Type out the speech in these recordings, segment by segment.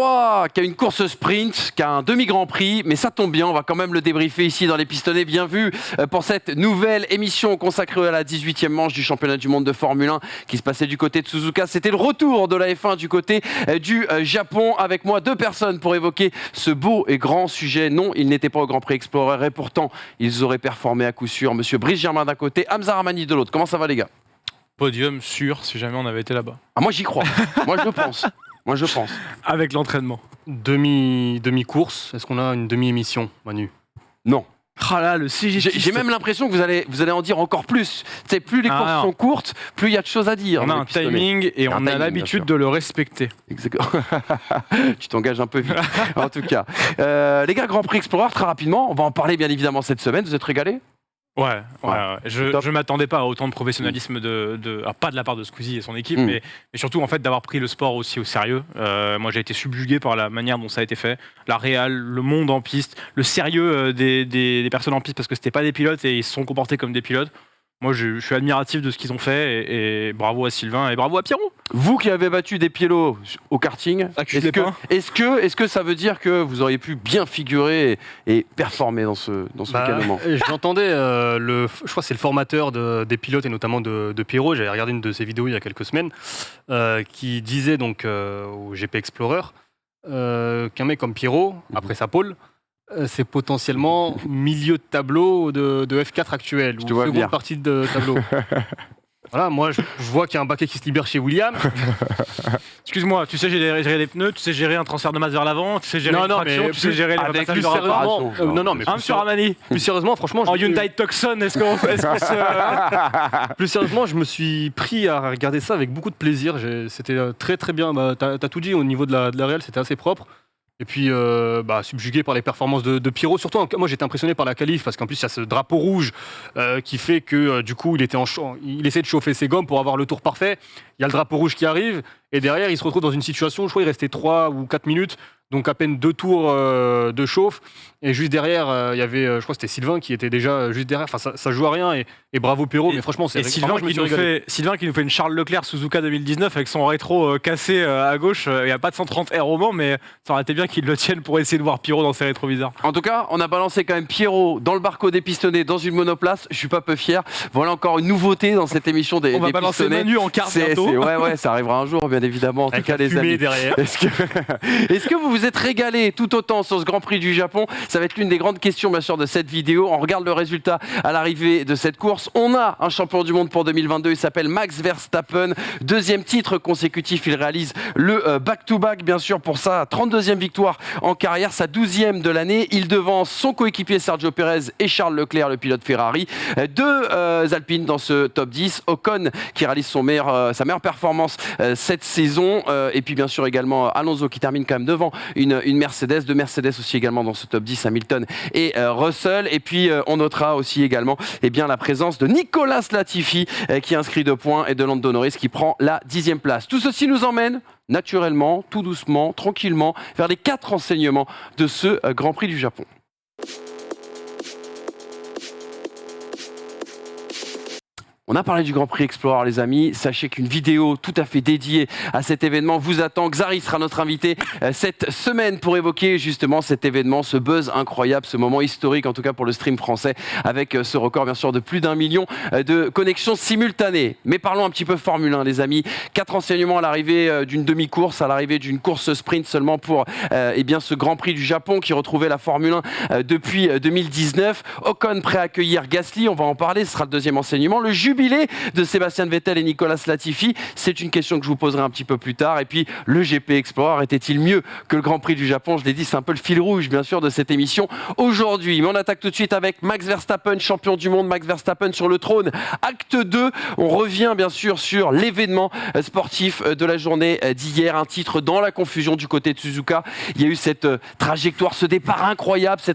3 qui a une course sprint, qui a un demi-grand prix, mais ça tombe bien, on va quand même le débriefer ici dans les pistonnets. Bien vu pour cette nouvelle émission consacrée à la 18e manche du championnat du monde de Formule 1 qui se passait du côté de Suzuka. C'était le retour de la F1 du côté du Japon. Avec moi, 2 personnes pour évoquer ce beau et grand sujet. Non, ils n'étaient pas au Grand Prix Explorer et pourtant, ils auraient performé à coup sûr. Monsieur Brice Germain d'un côté, Hamza Rahmani de l'autre. Comment ça va les gars ? Podium sûr si jamais on avait été là-bas. Ah, moi j'y crois, moi je pense. Moi je pense. Avec l'entraînement. Demi-course, est-ce qu'on a une demi-émission, Manu ? Non. Ah là, le CGT. J'ai même l'impression que vous allez en dire encore plus. C'est plus les courses sont courtes, plus il y a de choses à dire. On a un timing et on a l'habitude de le respecter. Exactement. Tu t'engages un peu vite. En tout cas, les gars, Grand Prix Explorer, très rapidement, on va en parler bien évidemment cette semaine. Vous êtes régalés ? Ouais. Je m'attendais pas à autant de professionnalisme alors pas de la part de Squeezie et son équipe, mais surtout en fait d'avoir pris le sport aussi au sérieux. Moi j'ai été subjugué par la manière dont ça a été fait, la réal, le monde en piste, le sérieux des personnes en piste parce que c'était pas des pilotes et ils se sont comportés comme des pilotes. Moi, je suis admiratif de ce qu'ils ont fait et bravo à Sylvain et bravo à Pierrot. Vous qui avez battu des Pielo au karting, est-ce que ça veut dire que vous auriez pu bien figurer et performer dans ce canon ? J'entendais, je crois que c'est le formateur des pilotes et notamment de Pierrot, j'avais regardé une de ses vidéos il y a quelques semaines, qui disait donc au GP Explorer qu'un mec comme Pierrot, après sa pole, c'est potentiellement milieu de tableau de F4 actuel, ou seconde partie de tableau. Voilà, moi je vois qu'il y a un baquet qui se libère chez Williams. Excuse-moi, tu sais gérer les pneus, tu sais gérer un transfert de masse vers l'avant, tu sais gérer une traction, tu sais gérer les passages de réparation. Sur Rahmani. Plus sérieusement, franchement, en Hyundai Tucson, plus sérieusement, je me suis pris à regarder ça avec beaucoup de plaisir. C'était très très bien. T'as tout dit au niveau de la réal, c'était assez propre. Et puis, subjugué par les performances de Pierrot. Surtout, moi, j'étais impressionné par la qualif, parce qu'en plus, il y a ce drapeau rouge qui fait que, du coup, il essaie de chauffer ses gommes pour avoir le tour parfait. Il y a le drapeau rouge qui arrive, et derrière, il se retrouve dans une situation, je crois, il restait 3 ou 4 minutes, donc à peine 2 tours de chauffe. Et juste derrière, il y avait, je crois que c'était Sylvain qui était déjà juste derrière. Enfin, ça joue à rien, et bravo Pierrot, mais franchement, c'est Sylvain qui nous fait une Charles Leclerc Suzuka 2019 avec son rétro cassé à gauche. Il n'y a pas de 130 R au Mans, mais ça aurait été bien qu'il le tienne pour essayer de voir Pierrot dans ses rétroviseurs. En tout cas, on a balancé quand même Pierrot dans le barco des pistonnets, dans une monoplace. Je suis pas peu fier. Voilà encore une nouveauté dans cette émission des pistonnets. On va balancer Manu en quart bientôt. Ouais, ça arrivera un jour, bien évidemment. En tout cas, les amis. Est-ce que vous vous êtes régalé tout autant sur ce Grand Prix du Japon ? Ça va être l'une des grandes questions, bien sûr, de cette vidéo. On regarde le résultat à l'arrivée de cette course. On a un champion du monde pour 2022. Il s'appelle Max Verstappen. 2e titre consécutif. Il réalise le back-to-back, bien sûr, pour sa 32e victoire en carrière, sa 12e de l'année. Il devance son coéquipier Sergio Pérez et Charles Leclerc, le pilote Ferrari. 2 Alpines dans ce top 10. Ocon qui réalise sa meilleure performance cette saison. Et puis, bien sûr, également Alonso qui termine quand même devant une Mercedes. 2 Mercedes aussi également dans ce top 10. Hamilton et Russell. Et puis, on notera aussi également la présence de Nicolas Latifi qui inscrit 2 points et de Lando Norris qui prend la 10e place. Tout ceci nous emmène naturellement, tout doucement, tranquillement, vers les 4 enseignements de ce Grand Prix du Japon. On a parlé du Grand Prix Explorer, les amis. Sachez qu'une vidéo tout à fait dédiée à cet événement vous attend. Xari sera notre invité cette semaine pour évoquer justement cet événement, ce buzz incroyable, ce moment historique, en tout cas pour le stream français, avec ce record, bien sûr, de plus d'1 million de connexions simultanées. Mais parlons un petit peu Formule 1, les amis. 4 enseignements à l'arrivée d'une demi-course, à l'arrivée d'une course sprint seulement pour ce Grand Prix du Japon qui retrouvait la Formule 1 depuis 2019. Ocon prêt à accueillir Gasly, on va en parler, ce sera le 2e enseignement. Le jubilé de Sébastien Vettel et Nicolas Latifi, c'est une question que je vous poserai un petit peu plus tard. Et puis, le GP Explorer était-il mieux que le Grand Prix du Japon ? Je l'ai dit, c'est un peu le fil rouge, bien sûr, de cette émission aujourd'hui. Mais on attaque tout de suite avec Max Verstappen, champion du monde. Max Verstappen sur le trône. Acte 2, on revient bien sûr sur l'événement sportif de la journée d'hier. Un titre dans la confusion du côté de Suzuka. Il y a eu cette trajectoire, ce départ incroyable, ce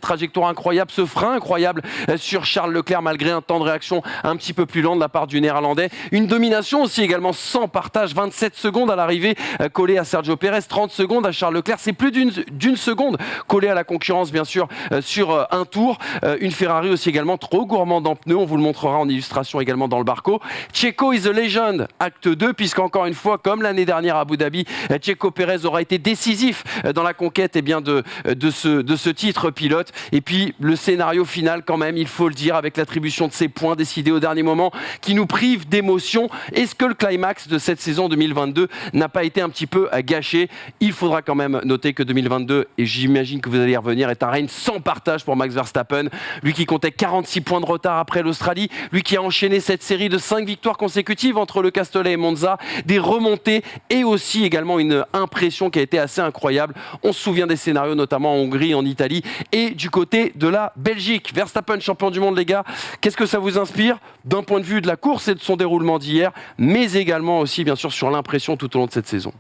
frein incroyable sur Charles Leclerc, malgré un temps de réaction un petit peu plus lent de la part part du Néerlandais. Une domination aussi également sans partage, 27 secondes à l'arrivée collée à Sergio Pérez, 30 secondes à Charles Leclerc, c'est plus d'une seconde collée à la concurrence bien sûr sur un tour. Une Ferrari aussi également trop gourmande en pneus, on vous le montrera en illustration également dans le Barco. Checo is a legend, acte 2, puisqu'encore une fois, comme l'année dernière à Abu Dhabi, Checo Pérez aura été décisif dans la conquête de ce titre pilote. Et puis le scénario final quand même, il faut le dire, avec l'attribution de ces points décidés au dernier moment, qui nous prive d'émotion. Est-ce que le climax de cette saison 2022 n'a pas été un petit peu gâché? Il faudra quand même noter que 2022, et j'imagine que vous allez y revenir, est un règne sans partage pour Max Verstappen. Lui qui comptait 46 points de retard après l'Australie, lui qui a enchaîné cette série de 5 victoires consécutives entre le Castellet et Monza, des remontées et aussi également une impression qui a été assez incroyable. On se souvient des scénarios notamment en Hongrie, en Italie et du côté de la Belgique. Verstappen, champion du monde les gars, qu'est-ce que ça vous inspire d'un point de vue de la course et de son déroulement d'hier, mais également aussi bien sûr sur l'impression tout au long de cette saison?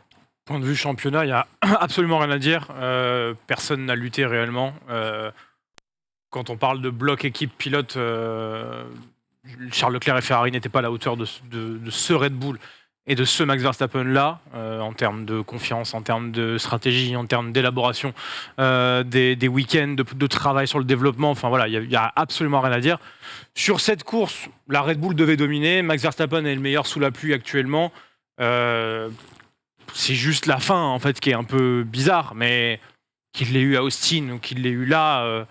Point de vue championnat, il n'y a absolument rien à dire. Personne n'a lutté réellement. Quand on parle de bloc équipe pilote, Charles Leclerc et Ferrari n'étaient pas à la hauteur de ce Red Bull et de ce Max Verstappen-là, en termes de confiance, en termes de stratégie, en termes d'élaboration des week-ends, de travail sur le développement. Enfin voilà, il n'y a absolument rien à dire. Sur cette course, la Red Bull devait dominer. Max Verstappen est le meilleur sous la pluie actuellement. C'est juste la fin en fait qui est un peu bizarre, mais qu'il l'ait eu à Austin ou qu'il l'ait eu là,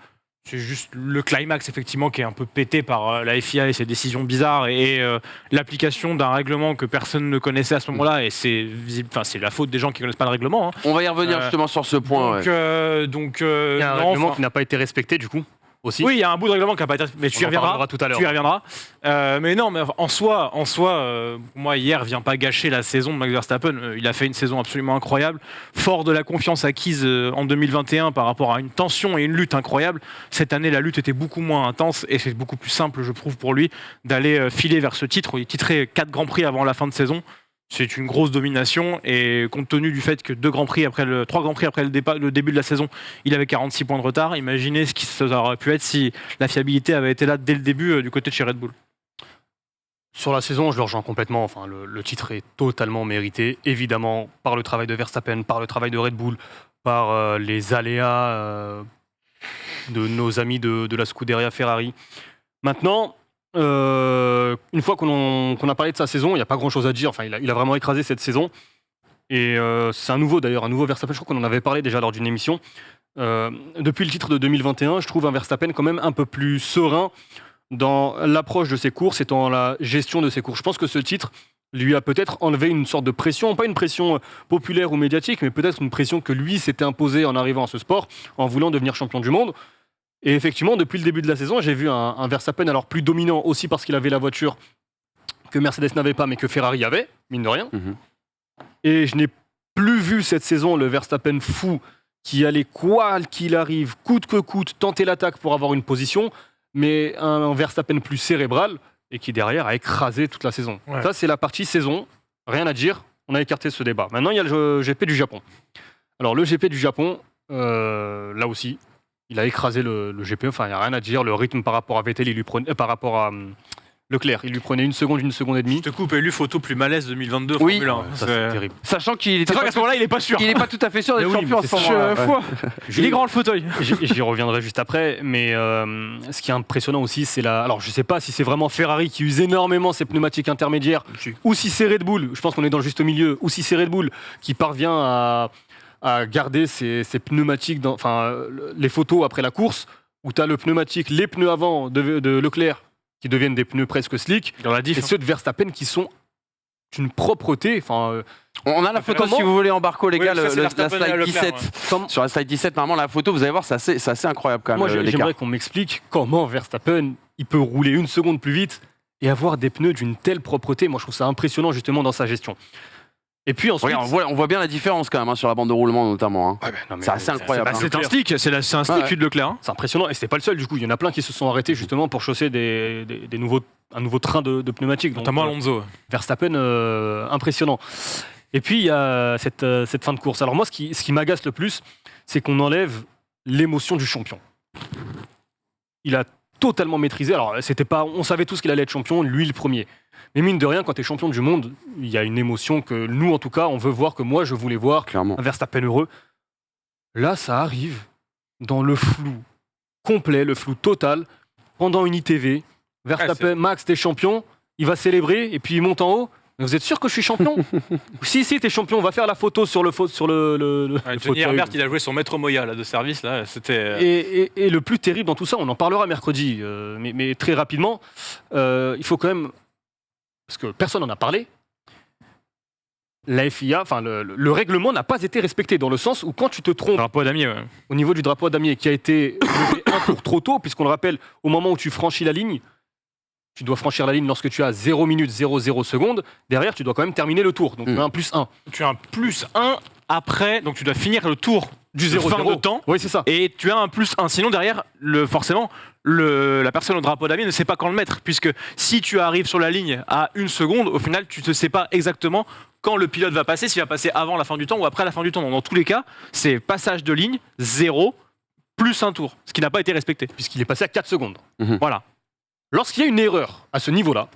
c'est juste le climax effectivement qui est un peu pété par la FIA et ses décisions bizarres et l'application d'un règlement que personne ne connaissait à ce moment-là, et c'est visible, enfin c'est la faute des gens qui connaissent pas le règlement. Hein. On va y revenir justement sur ce point. Donc, il y a un règlement qui n'a pas été respecté du coup. Aussi. Oui, il y a un bout de règlement qui n'a pas été... Mais tu y reviendras tout à l'heure. Tu y reviendras. Mais non, mais en soi, moi, hier, vient pas gâcher la saison de Max Verstappen. Il a fait une saison absolument incroyable. Fort de la confiance acquise en 2021 par rapport à une tension et une lutte incroyable. Cette année, la lutte était beaucoup moins intense et c'est beaucoup plus simple, je trouve, pour lui d'aller filer vers ce titre. Il est titré 4 Grands Prix avant la fin de saison. C'est une grosse domination et compte tenu du fait que 3 Grands Prix après le début de la saison, il avait 46 points de retard. Imaginez ce qui aurait pu être si la fiabilité avait été là dès le début du côté de chez Red Bull. Sur la saison, je le rejoins complètement. Enfin, le titre est totalement mérité, évidemment, par le travail de Verstappen, par le travail de Red Bull, par les aléas de nos amis de la Scuderia Ferrari. Maintenant, une fois qu'on a parlé de sa saison, il n'y a pas grand-chose à dire. Enfin, il a vraiment écrasé cette saison. Et c'est un nouveau Verstappen. Je crois qu'on en avait parlé déjà lors d'une émission. Depuis le titre de 2021, je trouve un Verstappen quand même un peu plus serein dans l'approche de ses courses et dans la gestion de ses courses. Je pense que ce titre lui a peut-être enlevé une sorte de pression, pas une pression populaire ou médiatique, mais peut-être une pression que lui s'était imposée en arrivant à ce sport, en voulant devenir champion du monde. Et effectivement, depuis le début de la saison, j'ai vu un Verstappen alors plus dominant aussi parce qu'il avait la voiture que Mercedes n'avait pas, mais que Ferrari avait, mine de rien. Et je n'ai plus vu cette saison le Verstappen fou qui allait, quoi qu'il arrive, coûte que coûte, tenter l'attaque pour avoir une position, mais un Verstappen plus cérébral et qui derrière a écrasé toute la saison. Ouais. Ça, c'est la partie saison, rien à dire, on a écarté ce débat. Maintenant, il y a le GP du Japon. Alors, le GP du Japon, là aussi, il a écrasé le GP, enfin, il n'y a rien à dire. Le rythme par rapport à Vettel, il lui prenait, par rapport à Leclerc, il lui prenait une seconde et demie. Je te coupe, élu photo plus malaise 2022. Oui, Formule 1. Ça, c'est terrible. Sachant qu'il était qu'à ce moment-là, il n'est pas sûr. Il n'est pas tout à fait sûr d'être champion à ce moment-là. Il est grand le fauteuil. J'y reviendrai juste après, mais ce qui est impressionnant aussi, c'est alors je ne sais pas si c'est vraiment Ferrari qui use énormément ses pneumatiques intermédiaires, ou si c'est Red Bull, je pense qu'on est dans le juste milieu, ou si c'est Red Bull qui parvient à garder ses pneumatiques, les photos après la course, où tu as le pneumatique, les pneus avant de Leclerc, qui deviennent des pneus presque slick, et ceux de Verstappen qui sont d'une propreté. On a la photo si vous voulez en barco, les gars, la slide 17. Ouais. Sur la slide 17, normalement, la photo, vous allez voir, c'est assez incroyable quand même. Moi, j'aimerais qu'on m'explique comment Verstappen il peut rouler une seconde plus vite et avoir des pneus d'une telle propreté. Moi, je trouve ça impressionnant justement dans sa gestion. Et puis ensuite, regarde, on voit bien la différence quand même sur la bande de roulement notamment. Ouais, c'est assez incroyable. C'est un stick, c'est un stick de Leclerc. C'est impressionnant et c'est pas le seul du coup. Il y en a plein qui se sont arrêtés justement pour chausser un nouveau train de pneumatiques. Notamment Alonso. Verstappen, impressionnant. Et puis il y a cette fin de course. Alors moi, ce qui m'agace le plus, c'est qu'on enlève l'émotion du champion. Il a totalement maîtrisé. Alors, on savait tous qu'il allait être champion, lui le premier. Mais mine de rien, quand tu es champion du monde, il y a une émotion que nous, en tout cas, on veut voir, que moi, je voulais voir. Clairement. Un Verstappen heureux. Là, ça arrive dans le flou complet, le flou total, pendant une ITV. Verstappen, Max, t'es champion, il va célébrer, et puis il monte en haut. Mais vous êtes sûr que je suis champion? Si, t'es champion, on va faire la photo sur le Tony Herbert, il a joué son maître Moya là, de service. Là, c'était... Et le plus terrible dans tout ça, on en parlera mercredi, mais très rapidement, il faut quand même... Parce que personne n'en a parlé. La FIA, enfin le règlement n'a pas été respecté, dans le sens où quand tu te trompes... Drapeau à damier, ouais. Au niveau du drapeau à damier, qui a été levé un tour trop tôt, puisqu'on le rappelle, au moment où tu franchis la ligne, tu dois franchir la ligne lorsque tu as 0 minutes 00 secondes. Derrière, tu dois quand même terminer le tour. Donc, tu as un plus 1. Tu as un plus 1 après, donc tu dois finir le tour du de 0 fin de temps. Oui, c'est ça. Et tu as un plus 1. Sinon, derrière, forcément, la personne au drapeau damier ne sait pas quand le mettre. Puisque si tu arrives sur la ligne à 1 seconde, au final, tu ne sais pas exactement quand le pilote va passer, s'il va passer avant la fin du temps ou après la fin du temps. Donc, dans tous les cas, c'est passage de ligne, 0, plus un tour. Ce qui n'a pas été respecté. Puisqu'il est passé à 4 secondes. Voilà. Lorsqu'il y a une erreur à ce niveau-là,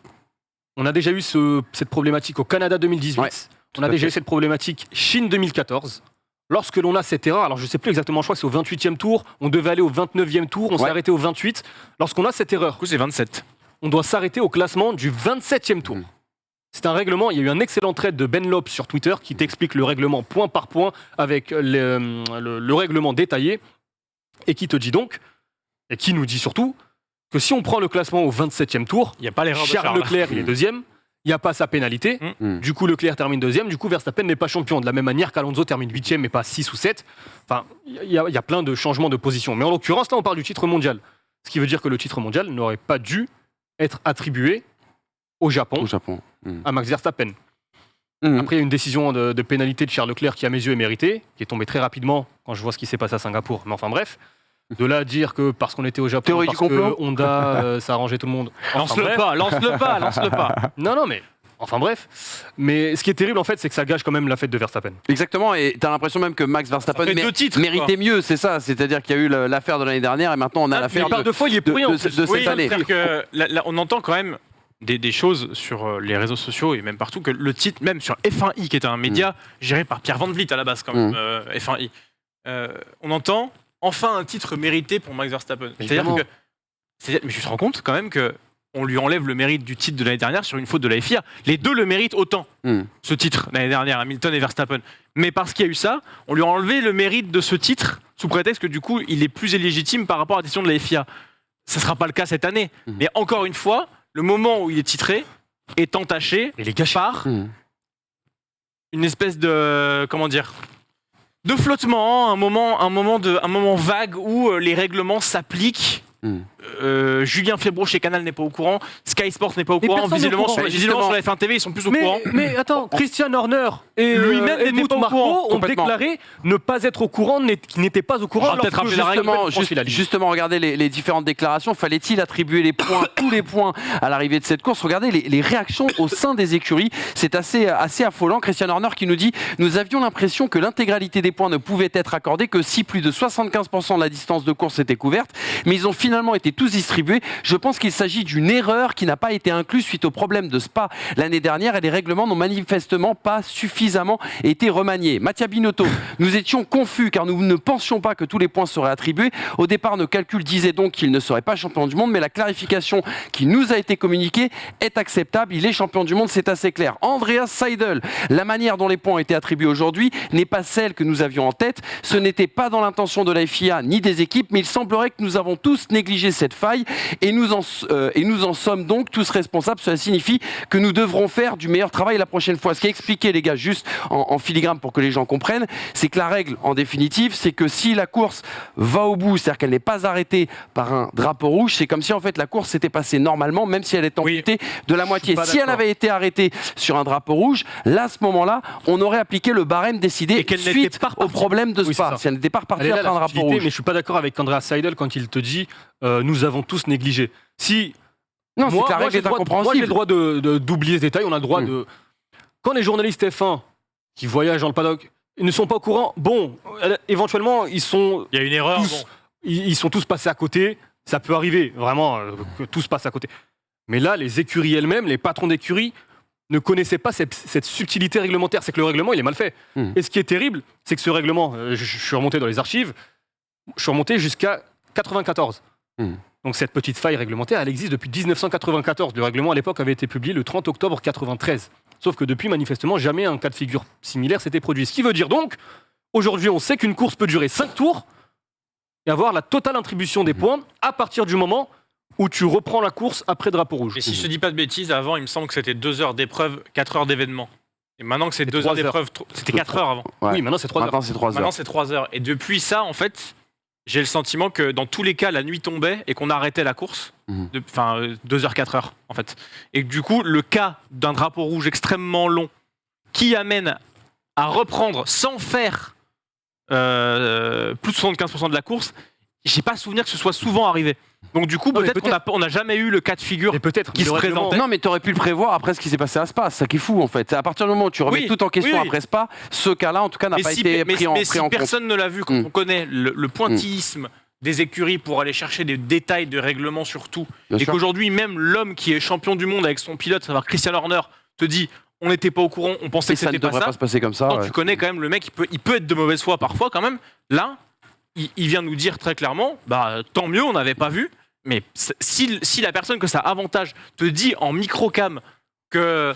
on a déjà eu cette problématique au Canada 2018, on a déjà eu cette problématique Chine 2014. Lorsque l'on a cette erreur, alors je ne sais plus exactement, je crois que c'est au 28e tour, on devait aller au 29e tour, on s'est arrêté au 28. Lorsqu'on a cette erreur, Du coup, c'est 27. On doit s'arrêter au classement du 27e tour. C'est un règlement, il y a eu un excellent thread de Ben Lop sur Twitter qui t'explique le règlement point par point avec le règlement détaillé et qui te dit donc, et qui nous dit surtout, que si on prend le classement au 27e tour, il n'y a pas l'erreur de Charles Leclerc il est deuxième, il n'y a pas sa pénalité, du coup Leclerc termine deuxième, du coup Verstappen n'est pas champion, de la même manière qu'Alonso termine 8e mais pas 6 ou 7. Enfin, il y a plein de changements de position. Mais en l'occurrence, là on parle du titre mondial. Ce qui veut dire que le titre mondial n'aurait pas dû être attribué au Japon. À Max Verstappen. Après, il y a une décision de pénalité de Charles Leclerc qui, à mes yeux, est méritée, qui est tombée très rapidement quand je vois ce qui s'est passé à Singapour. Mais enfin bref, de là à dire que parce qu'on était au Japon, Théorie parce du complot, que Honda, ça arrangeait tout le monde. Enfin, lance-le pas. Non, mais... Enfin bref, mais ce qui est terrible en fait, c'est que ça gâche quand même la fête de Verstappen. Exactement, et t'as l'impression même que Max Verstappen méritait mieux, c'est ça. C'est-à-dire qu'il y a eu l'affaire de l'année dernière et maintenant on a l'affaire de fois, il est pourri de cette année. Que, là, on entend quand même des choses sur les réseaux sociaux et même partout, que le titre, même sur F1i, qui est un média géré par Pierre Van Vliet à la base quand même, F1i, on entend enfin un titre mérité pour Max Verstappen. C'est-à-dire que, mais tu te rends compte quand même que on lui enlève le mérite du titre de l'année dernière sur une faute de la FIA. Les deux le méritent autant, ce titre, l'année dernière, Hamilton et Verstappen. Mais parce qu'il y a eu ça, on lui a enlevé le mérite de ce titre, sous prétexte que du coup, il est plus illégitime par rapport à la décision de la FIA. Ça ne sera pas le cas cette année. Mais encore une fois, le moment où il est titré est entaché par une espèce de... Comment dire, de flottement, un moment vague où les règlements s'appliquent. Julien Febvre chez Canal n'est pas au courant, Sky Sports n'est pas au courant, visiblement sur la F1 TV ils sont plus au courant. Mais attends, Christian Horner et lui-même n'était pas au courant, ont déclaré ne pas être au courant, qui n'étaient pas au courant. Justement, regardez les différentes déclarations. Fallait-il attribuer les points, tous les points à l'arrivée de cette course? Regardez les réactions au sein des écuries, c'est assez affolant. Christian Horner qui nous dit: nous avions l'impression que l'intégralité des points ne pouvait être accordée que si plus de 75% de la distance de course était couverte, mais ils ont finalement été tous distribués. Je pense qu'il s'agit d'une erreur qui n'a pas été incluse suite au problème de Spa l'année dernière et les règlements n'ont manifestement pas suffisamment été remaniés. Mattia Binotto, nous étions confus car nous ne pensions pas que tous les points seraient attribués. Au départ, nos calculs disaient donc qu'il ne serait pas champion du monde, mais la clarification qui nous a été communiquée est acceptable. Il est champion du monde, c'est assez clair. Andreas Seidel, la manière dont les points ont été attribués aujourd'hui n'est pas celle que nous avions en tête. Ce n'était pas dans l'intention de la FIA ni des équipes, mais il semblerait que nous avons tous négligé cette faille et nous en sommes donc tous responsables. Cela signifie que nous devrons faire du meilleur travail la prochaine fois. Ce qui est expliqué, les gars, juste en filigrane pour que les gens comprennent, c'est que la règle, en définitive, c'est que si la course va au bout, c'est-à-dire qu'elle n'est pas arrêtée par un drapeau rouge, c'est comme si en fait la course s'était passée normalement, même si elle est amputée de la moitié. Si elle avait été arrêtée sur un drapeau rouge, là, à ce moment-là, on aurait appliqué le barème décidé suite au problème de Spa. Si elle n'était pas repartie après un drapeau rouge. Mais je suis pas d'accord avec Andreas Seidel quand il te dit nous avons tous négligé. Si non, c'est que la règle est incompréhensible. Moi, j'ai le droit d'oublier ce détail. On a le droit de... Quand les journalistes F1 qui voyagent dans le paddock, ils ne sont pas au courant, bon, éventuellement, ils sont... Il y a une erreur, ils sont tous passés à côté. Ça peut arriver, vraiment, que tout se passe à côté. Mais là, les écuries elles-mêmes, les patrons d'écuries, ne connaissaient pas cette subtilité réglementaire. C'est que le règlement, il est mal fait. Et ce qui est terrible, c'est que ce règlement, je suis remonté dans les archives, je suis remonté jusqu'à 94. Donc cette petite faille réglementaire, elle existe depuis 1994. Le règlement, à l'époque, avait été publié le 30 octobre 93. Sauf que depuis, manifestement, jamais un cas de figure similaire s'était produit. Ce qui veut dire donc, aujourd'hui, on sait qu'une course peut durer 5 tours et avoir la totale attribution des points à partir du moment où tu reprends la course après drapeau rouge. Et si je te dis pas de bêtises, avant, il me semble que c'était 2 heures d'épreuve, 4 heures d'événement. Et maintenant que c'est 2 heures d'épreuve, c'était 4 heures avant. Ouais. Oui, maintenant c'est 3 heures. Maintenant, c'est 3 heures. Et depuis ça, en fait, j'ai le sentiment que dans tous les cas, la nuit tombait et qu'on arrêtait la course. 2 heures, 4 heures, en fait. Et que, du coup, le cas d'un drapeau rouge extrêmement long qui amène à reprendre sans faire plus de 75% de la course, j'ai pas souvenir que ce soit souvent arrivé. Donc du coup, peut-être qu'on n'a jamais eu le cas de figure qui se présentait. Non, mais tu aurais pu le prévoir après ce qui s'est passé à Spa. C'est ça qui est fou, en fait. À partir du moment où tu remets tout en question après Spa, ce cas-là, en tout cas, n'a pas été pris en compte. Mais personne ne l'a vu, quand on connaît le pointillisme des écuries pour aller chercher des détails de règlement sur tout, et qu'aujourd'hui, même l'homme qui est champion du monde avec son pilote, savoir Christian Horner, te dit on n'était pas au courant, on pensait que c'était pas ça. Ça ne devrait pas se passer comme ça. Non, tu connais quand même le mec, il peut être de mauvaise foi parfois quand même. Là, il vient nous dire très clairement, tant mieux, on n'avait pas vu. Mais si la personne que ça avantage te dit en microcam que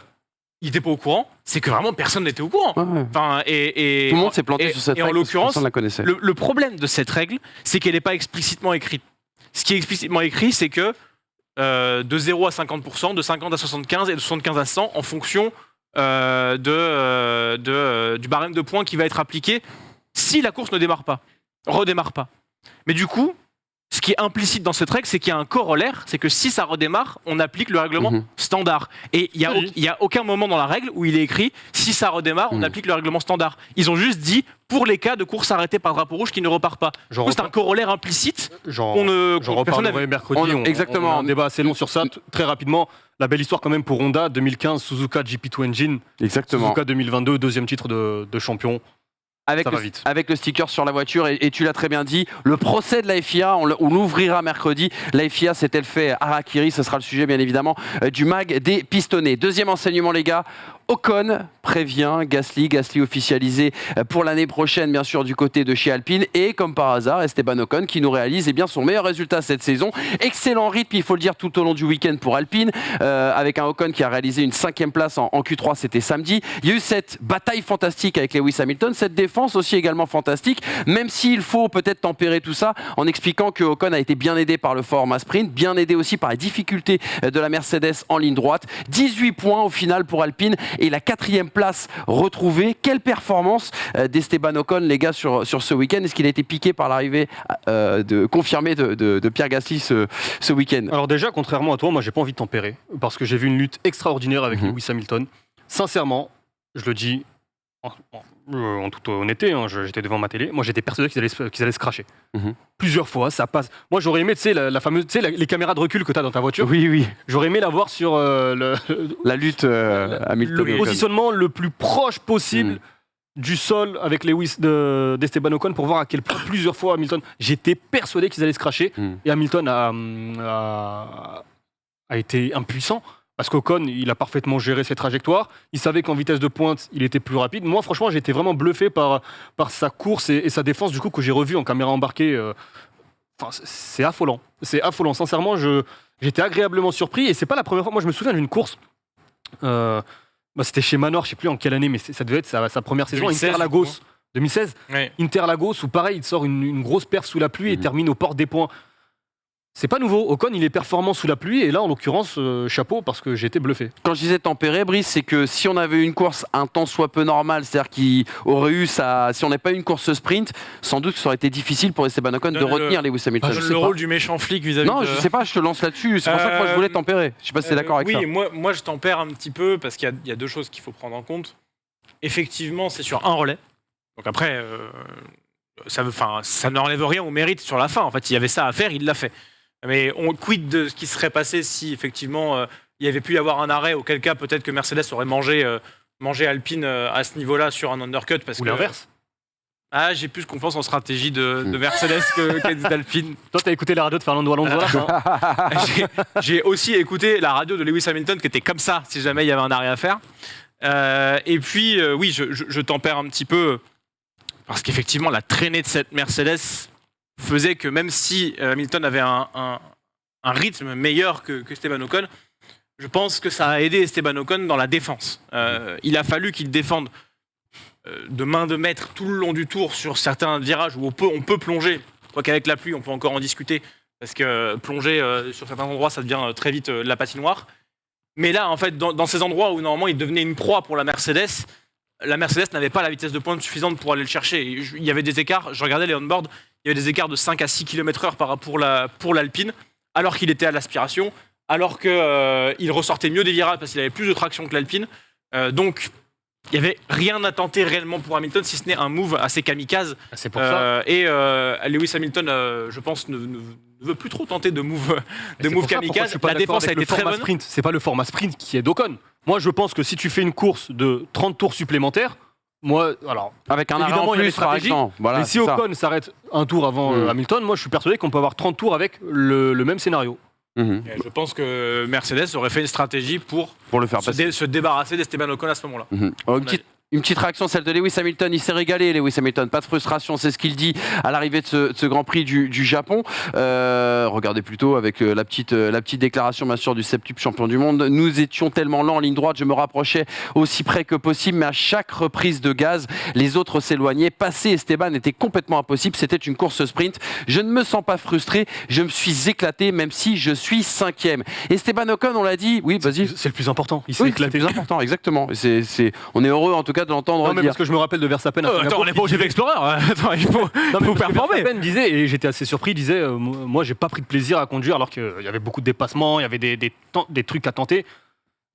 il n'était pas au courant, c'est que vraiment personne n'était au courant. Enfin, tout le monde s'est planté sur cette règle. En l'occurrence, personne la connaissait. Le problème de cette règle, c'est qu'elle n'est pas explicitement écrite. Ce qui est explicitement écrit, c'est que de 0 à 50%, de 50 à 75 et de 75 à 100 en fonction du barème de points qui va être appliqué si la course ne redémarre pas. Mais du coup, ce qui est implicite dans cette règle, c'est qu'il y a un corollaire, c'est que si ça redémarre, on applique le règlement standard. Et il n'y a aucun moment dans la règle où il est écrit si ça redémarre, on applique le règlement standard. Ils ont juste dit pour les cas de course arrêtée par drapeau rouge qui ne repart pas. C'est un corollaire implicite j'en reparlerai mercredi. On a un débat assez long sur ça. Très rapidement, la belle histoire quand même pour Honda, 2015, Suzuka GP2 Engine. Exactement. Suzuka 2022, deuxième titre de champion. Avec le sticker sur la voiture, et tu l'as très bien dit, le procès de la FIA, on l'ouvrira mercredi. La FIA s'est-elle fait harakiri, ce sera le sujet bien évidemment du mag des pistonnés. Deuxième enseignement les gars, Ocon prévient Gasly officialisé pour l'année prochaine bien sûr du côté de chez Alpine, et comme par hasard Esteban Ocon qui nous réalise son meilleur résultat cette saison. Excellent rythme, il faut le dire, tout au long du week-end pour Alpine, avec un Ocon qui a réalisé une 5e place en Q3, c'était samedi. Il y a eu cette bataille fantastique avec Lewis Hamilton, cette défense aussi également fantastique, même s'il faut peut-être tempérer tout ça en expliquant que Ocon a été bien aidé par le format sprint, bien aidé aussi par les difficultés de la Mercedes en ligne droite. 18 points au final pour Alpine et la 4e place retrouvée. Quelle performance d'Esteban Ocon les gars sur ce week-end. Est-ce qu'il a été piqué par l'arrivée confirmée de Pierre Gasly ce week-end? Alors déjà, contrairement à toi, moi j'ai pas envie de tempérer parce que j'ai vu une lutte extraordinaire avec Lewis Hamilton. Sincèrement, je le dis en toute honnêteté, j'étais devant ma télé, moi j'étais persuadé qu'ils allaient se cracher. Plusieurs fois, ça passe. Moi j'aurais aimé, tu sais, la fameuse, tu sais, les caméras de recul que tu as dans ta voiture. Oui. J'aurais aimé la voir sur la lutte Hamilton. Le positionnement le plus proche possible du sol avec Lewis d'Esteban Ocon pour voir à quel point plusieurs fois Hamilton. J'étais persuadé qu'ils allaient se cracher et Hamilton a été impuissant. Parce qu'Ocon, il a parfaitement géré ses trajectoires. Il savait qu'en vitesse de pointe, il était plus rapide. Moi, franchement, j'ai été vraiment bluffé par sa course et sa défense, du coup, que j'ai revu en caméra embarquée. C'est affolant. C'est affolant. Sincèrement, j'étais agréablement surpris. Et c'est pas la première fois. Moi, je me souviens d'une course. C'était chez Manor, je sais plus en quelle année, mais ça devait être sa première saison. 2016, Interlagos. 2016 ouais. Interlagos, où pareil, il sort une grosse perf sous la pluie et termine aux portes des points. C'est pas nouveau. Ocon, il est performant sous la pluie et là, en l'occurrence, chapeau parce que j'ai été bluffé. Quand je disais tempéré, Brice, c'est que si on avait eu une course un temps soit peu normal, c'est-à-dire qu'il aurait eu ça, si on n'avait pas eu une course sprint, sans doute que ça aurait été difficile pour Esteban Ocon de retenir Lewis Hamilton. Le rôle du méchant flic vis-à-vis de... je sais pas, je te lance là-dessus. C'est pour ça que moi je voulais tempérer. Je sais pas si tu es d'accord avec ça. Oui, moi je tempère un petit peu parce qu'il y a deux choses qu'il faut prendre en compte. Effectivement, c'est sur un relais. Donc après, ça n'enlève rien au mérite sur la fin. En fait, il y avait ça à faire, il l'a fait. Mais on quid de ce qui serait passé si effectivement il y avait pu y avoir un arrêt, auquel cas peut-être que Mercedes aurait mangé Alpine à ce niveau-là sur un undercut. Ou l'inverse. J'ai plus confiance en stratégie de Mercedes que d'Alpine. Toi, t'as écouté la radio de Fernando Alonso là, J'ai aussi écouté la radio de Lewis Hamilton qui était comme ça, si jamais il y avait un arrêt à faire. Et puis, oui, je tempère un petit peu, parce qu'effectivement, la traînée de cette Mercedes faisait que même si Hamilton avait un rythme meilleur que Esteban Ocon, je pense que ça a aidé Esteban Ocon dans la défense. Il a fallu qu'il défende de main de maître tout le long du tour sur certains virages où on peut plonger. Quoi qu'avec la pluie, on peut encore en discuter, parce que plonger sur certains endroits, ça devient très vite la patinoire. Mais là, en fait, dans ces endroits où normalement il devenait une proie pour la Mercedes n'avait pas la vitesse de pointe suffisante pour aller le chercher. Il y avait des écarts, je regardais les on-board, il y avait des écarts de 5 à 6 km/h pour l'Alpine, alors qu'il était à l'aspiration, alors qu'il ressortait mieux des virages parce qu'il avait plus de traction que l'Alpine. Donc, il n'y avait rien à tenter réellement pour Hamilton, si ce n'est un move assez kamikaze. c'est pour ça. Et Lewis Hamilton, je pense, ne veut plus trop tenter de move kamikaze. La défense a été très bonne. Sprint. C'est pas le format sprint qui est d'Ocon. Moi, je pense que si tu fais une course de 30 tours supplémentaires, avec un arrêt en évidemment, il y a des plus, par stratégies, exemple. Voilà, mais si c'est ça. Ocon s'arrête un tour avant Hamilton, moi, je suis persuadé qu'on peut avoir 30 tours avec le même scénario. Je pense que Mercedes aurait fait une stratégie pour le faire passer. se débarrasser d'Esteban Ocon à ce moment-là. Une petite réaction, celle de Lewis Hamilton. Il s'est régalé, Lewis Hamilton. Pas de frustration, c'est ce qu'il dit à l'arrivée de ce Grand Prix du Japon. Regardez plutôt avec la petite déclaration, bien sûr, du septuple champion du monde. Nous étions tellement lents en ligne droite, je me rapprochais aussi près que possible, mais à chaque reprise de gaz, les autres s'éloignaient. Passer Esteban était complètement impossible. C'était une course sprint. Je ne me sens pas frustré. Je me suis éclaté, même si je suis 5e. Esteban Ocon, on l'a dit. Oui, vas-y. C'est le plus important. Il s'est Oui, éclaté. c'est le plus important, exactement. On est heureux, en tout cas, de l'entendre Non, mais dire. parce que je me rappelle de Verstappen. Attends, on n'est pas au GP Explorer. Attends, il faut performer. Verstappen disait, et j'étais assez surpris, il disait moi, j'ai pas pris de plaisir à conduire alors qu'il y avait beaucoup de dépassements, il y avait des trucs à tenter.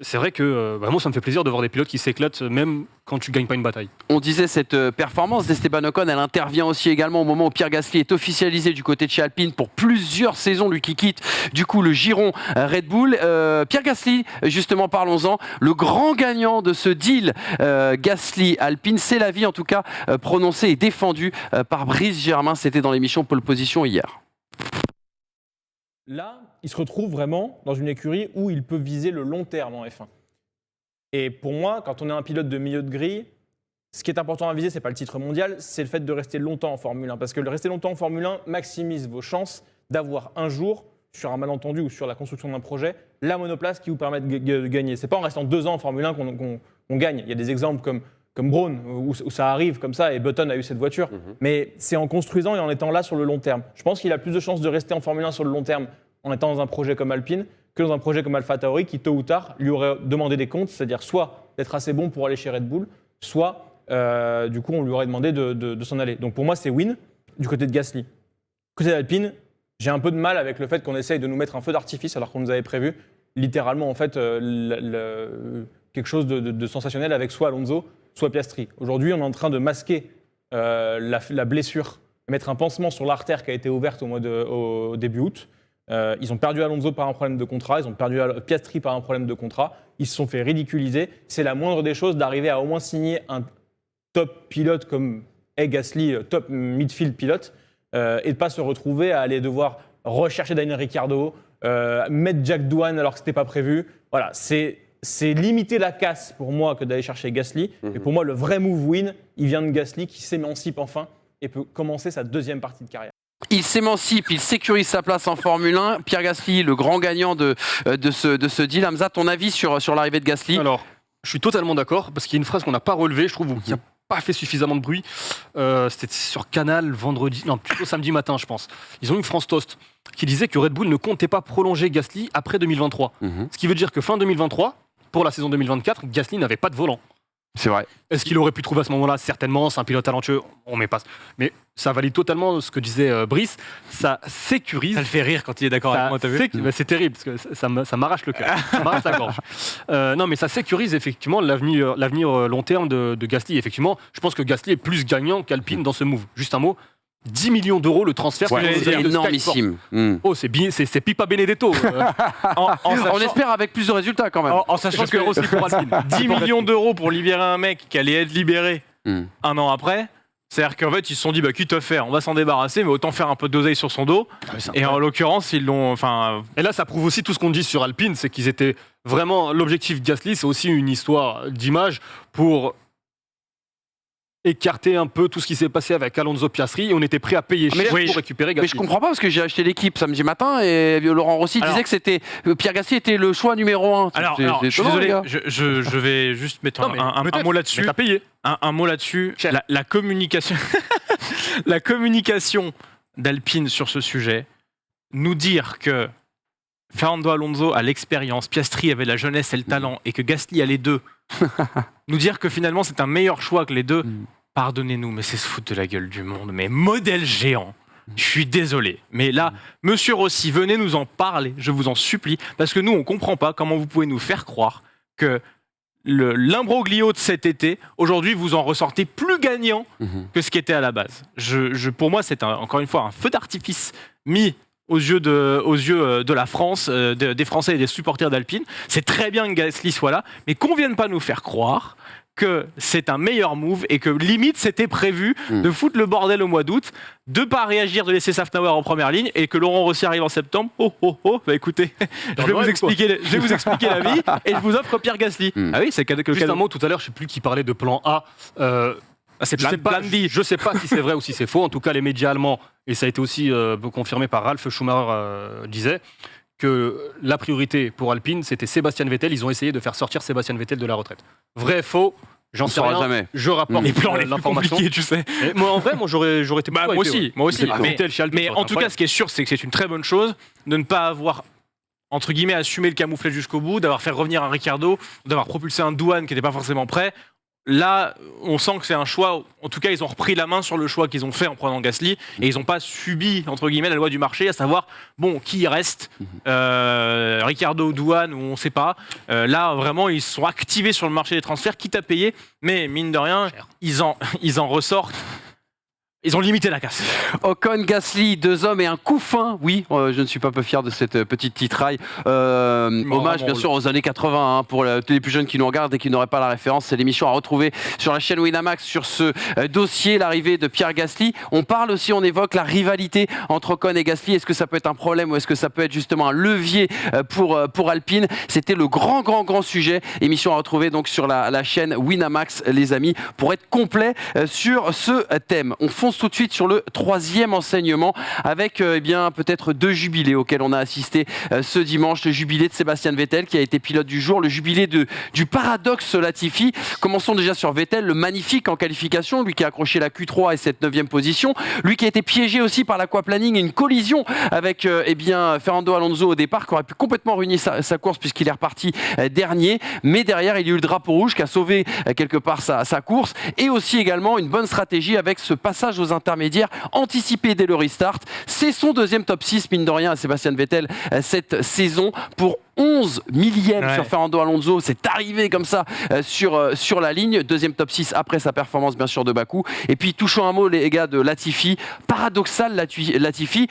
C'est vrai que moi, ça me fait plaisir de voir des pilotes qui s'éclatent, même quand tu gagnes pas une bataille. On disait cette performance d'Esteban Ocon, elle intervient aussi également au moment où Pierre Gasly est officialisé du côté de chez Alpine pour plusieurs saisons, lui qui quitte du coup le giron Red Bull. Pierre Gasly, justement, parlons-en, le grand gagnant de ce deal Gasly-Alpine, c'est l'avis en tout cas prononcé et défendu par Brice Germain. C'était dans l'émission Pole Position hier. Là, il se retrouve vraiment dans une écurie où il peut viser le long terme en F1. Et pour moi, quand on est un pilote de milieu de grille, ce qui est important à viser, ce n'est pas le titre mondial, c'est le fait de rester longtemps en Formule 1. Parce que le rester longtemps en Formule 1 maximise vos chances d'avoir un jour, sur un malentendu ou sur la construction d'un projet, la monoplace qui vous permet de gagner. Ce n'est pas en restant 2 ans en Formule 1 qu'on gagne. Il y a des exemples comme Brown, où ça arrive comme ça, et Button a eu cette voiture. Mais c'est en construisant et en étant là sur le long terme. Je pense qu'il a plus de chances de rester en Formule 1 sur le long terme en étant dans un projet comme Alpine que dans un projet comme AlphaTauri qui, tôt ou tard, lui aurait demandé des comptes, c'est-à-dire soit d'être assez bon pour aller chez Red Bull, soit, du coup, on lui aurait demandé de s'en aller. Donc pour moi, c'est win du côté de Gasly. Du côté d'Alpine, j'ai un peu de mal avec le fait qu'on essaye de nous mettre un feu d'artifice alors qu'on nous avait prévu littéralement en fait, quelque chose de sensationnel avec soit Alonso, soit Piastri. Aujourd'hui, on est en train de masquer la blessure, mettre un pansement sur l'artère qui a été ouverte au début août. Ils ont perdu Alonso par un problème de contrat, ils ont perdu Piastri par un problème de contrat, ils se sont fait ridiculiser. C'est la moindre des choses d'arriver à au moins signer un top pilote comme Gasly, top midfield pilote, et de ne pas se retrouver à aller devoir rechercher Daniel Ricciardo, mettre Jack Doohan alors que ce n'était pas prévu. Voilà, c'est limiter la casse pour moi que d'aller chercher Gasly. Et pour moi, le vrai move win, il vient de Gasly qui s'émancipe enfin et peut commencer sa deuxième partie de carrière. Il s'émancipe, il sécurise sa place en Formule 1. Pierre Gasly, le grand gagnant de ce deal. Hamza, ton avis sur l'arrivée de Gasly ? Alors, je suis totalement d'accord, parce qu'il y a une phrase qu'on n'a pas relevée, je trouve, qui n'a pas fait suffisamment de bruit. C'était sur Canal plutôt samedi matin, je pense. Ils ont eu France Toast qui disait que Red Bull ne comptait pas prolonger Gasly après 2023. Ce qui veut dire que fin 2023, pour la saison 2024, Gasly n'avait pas de volant. C'est vrai. Est-ce qu'il aurait pu trouver à ce moment-là ? Certainement, c'est un pilote talentueux, on met pas. Mais ça valide totalement ce que disait Brice, ça sécurise. Ça le fait rire quand il est d'accord avec moi, t'as vu ? C'est terrible, parce que ça m'arrache le cœur, ça m'arrache la gorge. Non, mais ça sécurise effectivement l'avenir long terme de Gasly. Effectivement, je pense que Gasly est plus gagnant qu'Alpine dans ce move. Juste un mot. 10 millions d'euros le transfert. C'est énormissime. Oh, c'est Pipa Benedetto. On espère avec plus de résultats quand même. En sachant que aussi pour Alpine, 10 millions d'euros pour libérer un mec qui allait être libéré un an après, C'est-à-dire qu'en fait, ils se sont dit, quitte à faire, on va s'en débarrasser, mais autant faire un peu d'oseille sur son dos. Et en l'occurrence, ils l'ont. Et là, ça prouve aussi tout ce qu'on dit sur Alpine, c'est qu'ils étaient vraiment. L'objectif Gasly, c'est aussi une histoire d'image pour écarter un peu tout ce qui s'est passé avec Alonso Piastri et on était prêt à payer cher pour récupérer Gasly. Mais je comprends pas parce que j'ai acheté l'équipe samedi matin et Laurent Rossi disait que c'était Pierre Gasly était le choix numéro 1. Alors, je suis désolé, je vais juste mettre un mot là-dessus. T'as payé. Un mot là-dessus. La communication, la communication d'Alpine sur ce sujet, nous dire que Fernando Alonso a l'expérience, Piastri avait la jeunesse et le talent et que Gasly a les deux. Nous dire que finalement c'est un meilleur choix que les deux. Pardonnez-nous, mais c'est se foutre de la gueule du monde. Mais modèle géant. Je suis désolé. Mais là, monsieur Rossi, venez nous en parler, je vous en supplie. Parce que nous, on ne comprend pas comment vous pouvez nous faire croire que l'imbroglio de cet été, aujourd'hui, vous en ressortez plus gagnant que ce qui était à la base. Pour moi, c'est encore une fois un feu d'artifice mis aux yeux de la France, des Français et des supporters d'Alpine. C'est très bien que Gasly soit là, mais qu'on ne vienne pas nous faire croire que c'est un meilleur move et que limite c'était prévu de foutre le bordel au mois d'août, de pas réagir, de laisser Safnauer en première ligne et que Laurent Rossi arrive en septembre. Écoutez, je vais vous expliquer la vie et je vous offre Pierre Gasly. Ah oui, c'est Juste un mot tout à l'heure, je sais plus qui parlait de plan A. C'est plan B. Je sais pas si c'est vrai ou si c'est faux. En tout cas, les médias allemands, et ça a été aussi confirmé par Ralf Schumacher, disaient que la priorité pour Alpine, c'était Sébastien Vettel. Ils ont essayé de faire sortir Sébastien Vettel de la retraite. Vrai, faux, j'en sais rien. Jamais. Je rapporte les plans les plus l'information. compliqués, tu sais. Et moi, en vrai, j'aurais été moi aussi. Vettel chez Alpine, Mais en tout cas, ce qui est sûr, c'est que c'est une très bonne chose de ne pas avoir entre guillemets assumé le camouflet jusqu'au bout, d'avoir fait revenir un Ricciardo, d'avoir propulsé un Douane qui n'était pas forcément prêt. Là, on sent que c'est un choix. En tout cas, ils ont repris la main sur le choix qu'ils ont fait en prenant Gasly et ils n'ont pas subi, entre guillemets, la loi du marché, à savoir, qui reste Ricciardo, Douane, ou on ne sait pas. Là, vraiment, ils sont activés sur le marché des transferts, quitte à payer, mais mine de rien, ils en ressortent. Ils ont limité la casse. Ocon, Gasly, 2 hommes et un coup fin. Oui, je ne suis pas peu fier de cette petite titraille. Hommage bien sûr aux années 80 pour les plus jeunes qui nous regardent et qui n'auraient pas la référence. C'est l'émission à retrouver sur la chaîne Winamax sur ce dossier, l'arrivée de Pierre Gasly. On parle aussi, on évoque la rivalité entre Ocon et Gasly. Est-ce que ça peut être un problème ou est-ce que ça peut être justement un levier pour Alpine? C'était le grand sujet. Émission à retrouver donc sur la chaîne Winamax, les amis, pour être complet sur ce thème. On fonce tout de suite sur le 3e enseignement avec peut-être 2 jubilés auxquels on a assisté ce dimanche. Le jubilé de Sébastien Vettel qui a été pilote du jour, le jubilé du paradoxe Latifi. Commençons déjà sur Vettel, le magnifique en qualification, lui qui a accroché la Q3 et cette 9e position, lui qui a été piégé aussi par l'aquaplaning et une collision avec Fernando Alonso au départ qui aurait pu complètement ruiner sa course puisqu'il est reparti dernier, mais derrière il y a eu le drapeau rouge qui a sauvé quelque part sa course et aussi également une bonne stratégie avec ce passage aux intermédiaires anticipé dès le restart. C'est son 2e top 6 mine de rien à Sébastien Vettel cette saison pour 11 millièmes sur Fernando Alonso. C'est arrivé comme ça sur la ligne. 2e top 6 après sa performance bien sûr de Bakou. Et puis touchons un mot les gars de Latifi. Paradoxal Latifi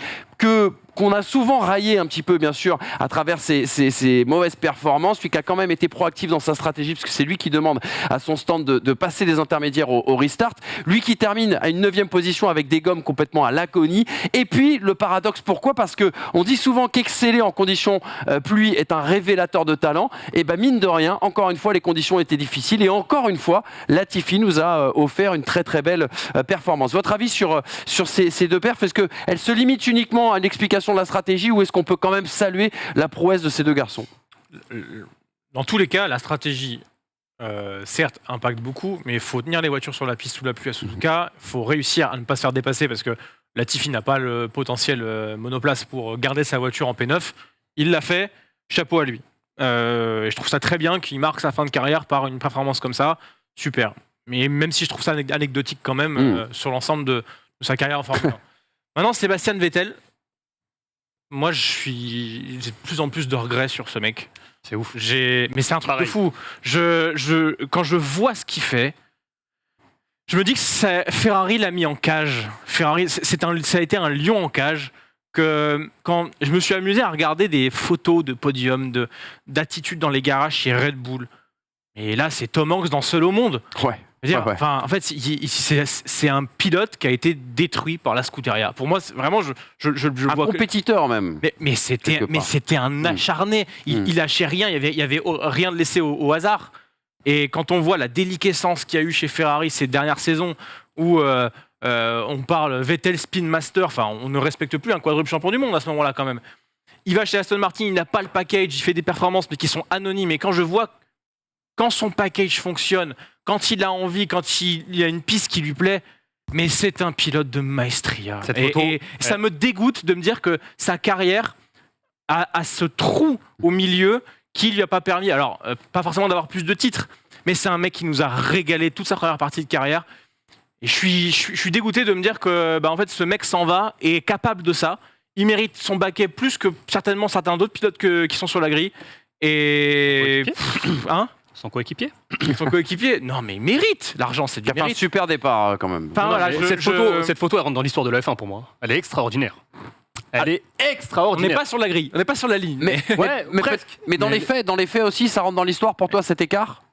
qu'on a souvent raillé un petit peu, bien sûr, à travers ses mauvaises performances, lui qui a quand même été proactif dans sa stratégie, parce que c'est lui qui demande à son stand de passer des intermédiaires au restart. Lui qui termine à une 9e position avec des gommes complètement à l'agonie. Et puis, le paradoxe, pourquoi? Parce qu'on dit souvent qu'exceller en conditions pluie est un révélateur de talent. Et mine de rien, encore une fois, les conditions étaient difficiles. Et encore une fois, Latifi nous a offert une très très belle performance. Votre avis sur ces 2 perfs? Est-ce qu'elles se limitent uniquement à l'explication de la stratégie ou est-ce qu'on peut quand même saluer la prouesse de ces 2 garçons? Dans tous les cas, la stratégie, certes, impacte beaucoup, mais il faut tenir les voitures sur la piste sous la pluie à Suzuka. Il faut réussir à ne pas se faire dépasser parce que Latifi n'a pas le potentiel monoplace pour garder sa voiture en P9. Il l'a fait, chapeau à lui. Et je trouve ça très bien qu'il marque sa fin de carrière par une performance comme ça. Super. Mais même si je trouve ça anecdotique quand même sur l'ensemble de sa carrière en Formule 1. Maintenant, Sébastien Vettel, moi, j'ai de plus en plus de regrets sur ce mec. C'est ouf. Mais c'est un truc de fou. Quand je vois ce qu'il fait, je me dis que Ferrari l'a mis en cage. Ferrari, ça a été un lion en cage. Quand je me suis amusé à regarder des photos de podium, d'attitude dans les garages chez Red Bull. Et là, c'est Tom Hanks dans Seul au monde. Ouais. Ouais. Enfin, en fait, c'est un pilote qui a été détruit par la Scuderia. Pour moi, vraiment, je Un vois compétiteur même. mais c'était un acharné. Il lâchait rien. Il y avait rien de laissé au hasard. Et quand on voit la déliquescence qu'il y a eu chez Ferrari ces dernières saisons, où on parle Vettel Spin Master, enfin, on ne respecte plus un quadruple champion du monde à ce moment-là quand même. Il va chez Aston Martin, il n'a pas le package, il fait des performances mais qui sont anonymes. Et quand je vois quand son package fonctionne, quand il a envie, quand il y a une piste qui lui plaît, mais c'est un pilote de maestria. Et ça me dégoûte de me dire que sa carrière a ce trou au milieu qui lui a pas permis, alors pas forcément d'avoir plus de titres, mais c'est un mec qui nous a régalé toute sa première partie de carrière. Et je suis dégoûté de me dire que en fait, ce mec s'en va et est capable de ça. Il mérite son baquet plus que certainement certains d'autres pilotes qui sont sur la grille. Et Son coéquipier. son coéquipier, non mais il mérite. L'argent, c'est du Il a fait un mérite. super départ quand même. Enfin, voilà, Cette photo, elle rentre dans l'histoire de la F1 pour moi. Elle est extraordinaire. Elle est on n'est extraordinaire. pas sur la grille, on n'est pas sur la ligne. Mais, mais presque. Mais dans les faits aussi, ça rentre dans l'histoire pour toi cet écart.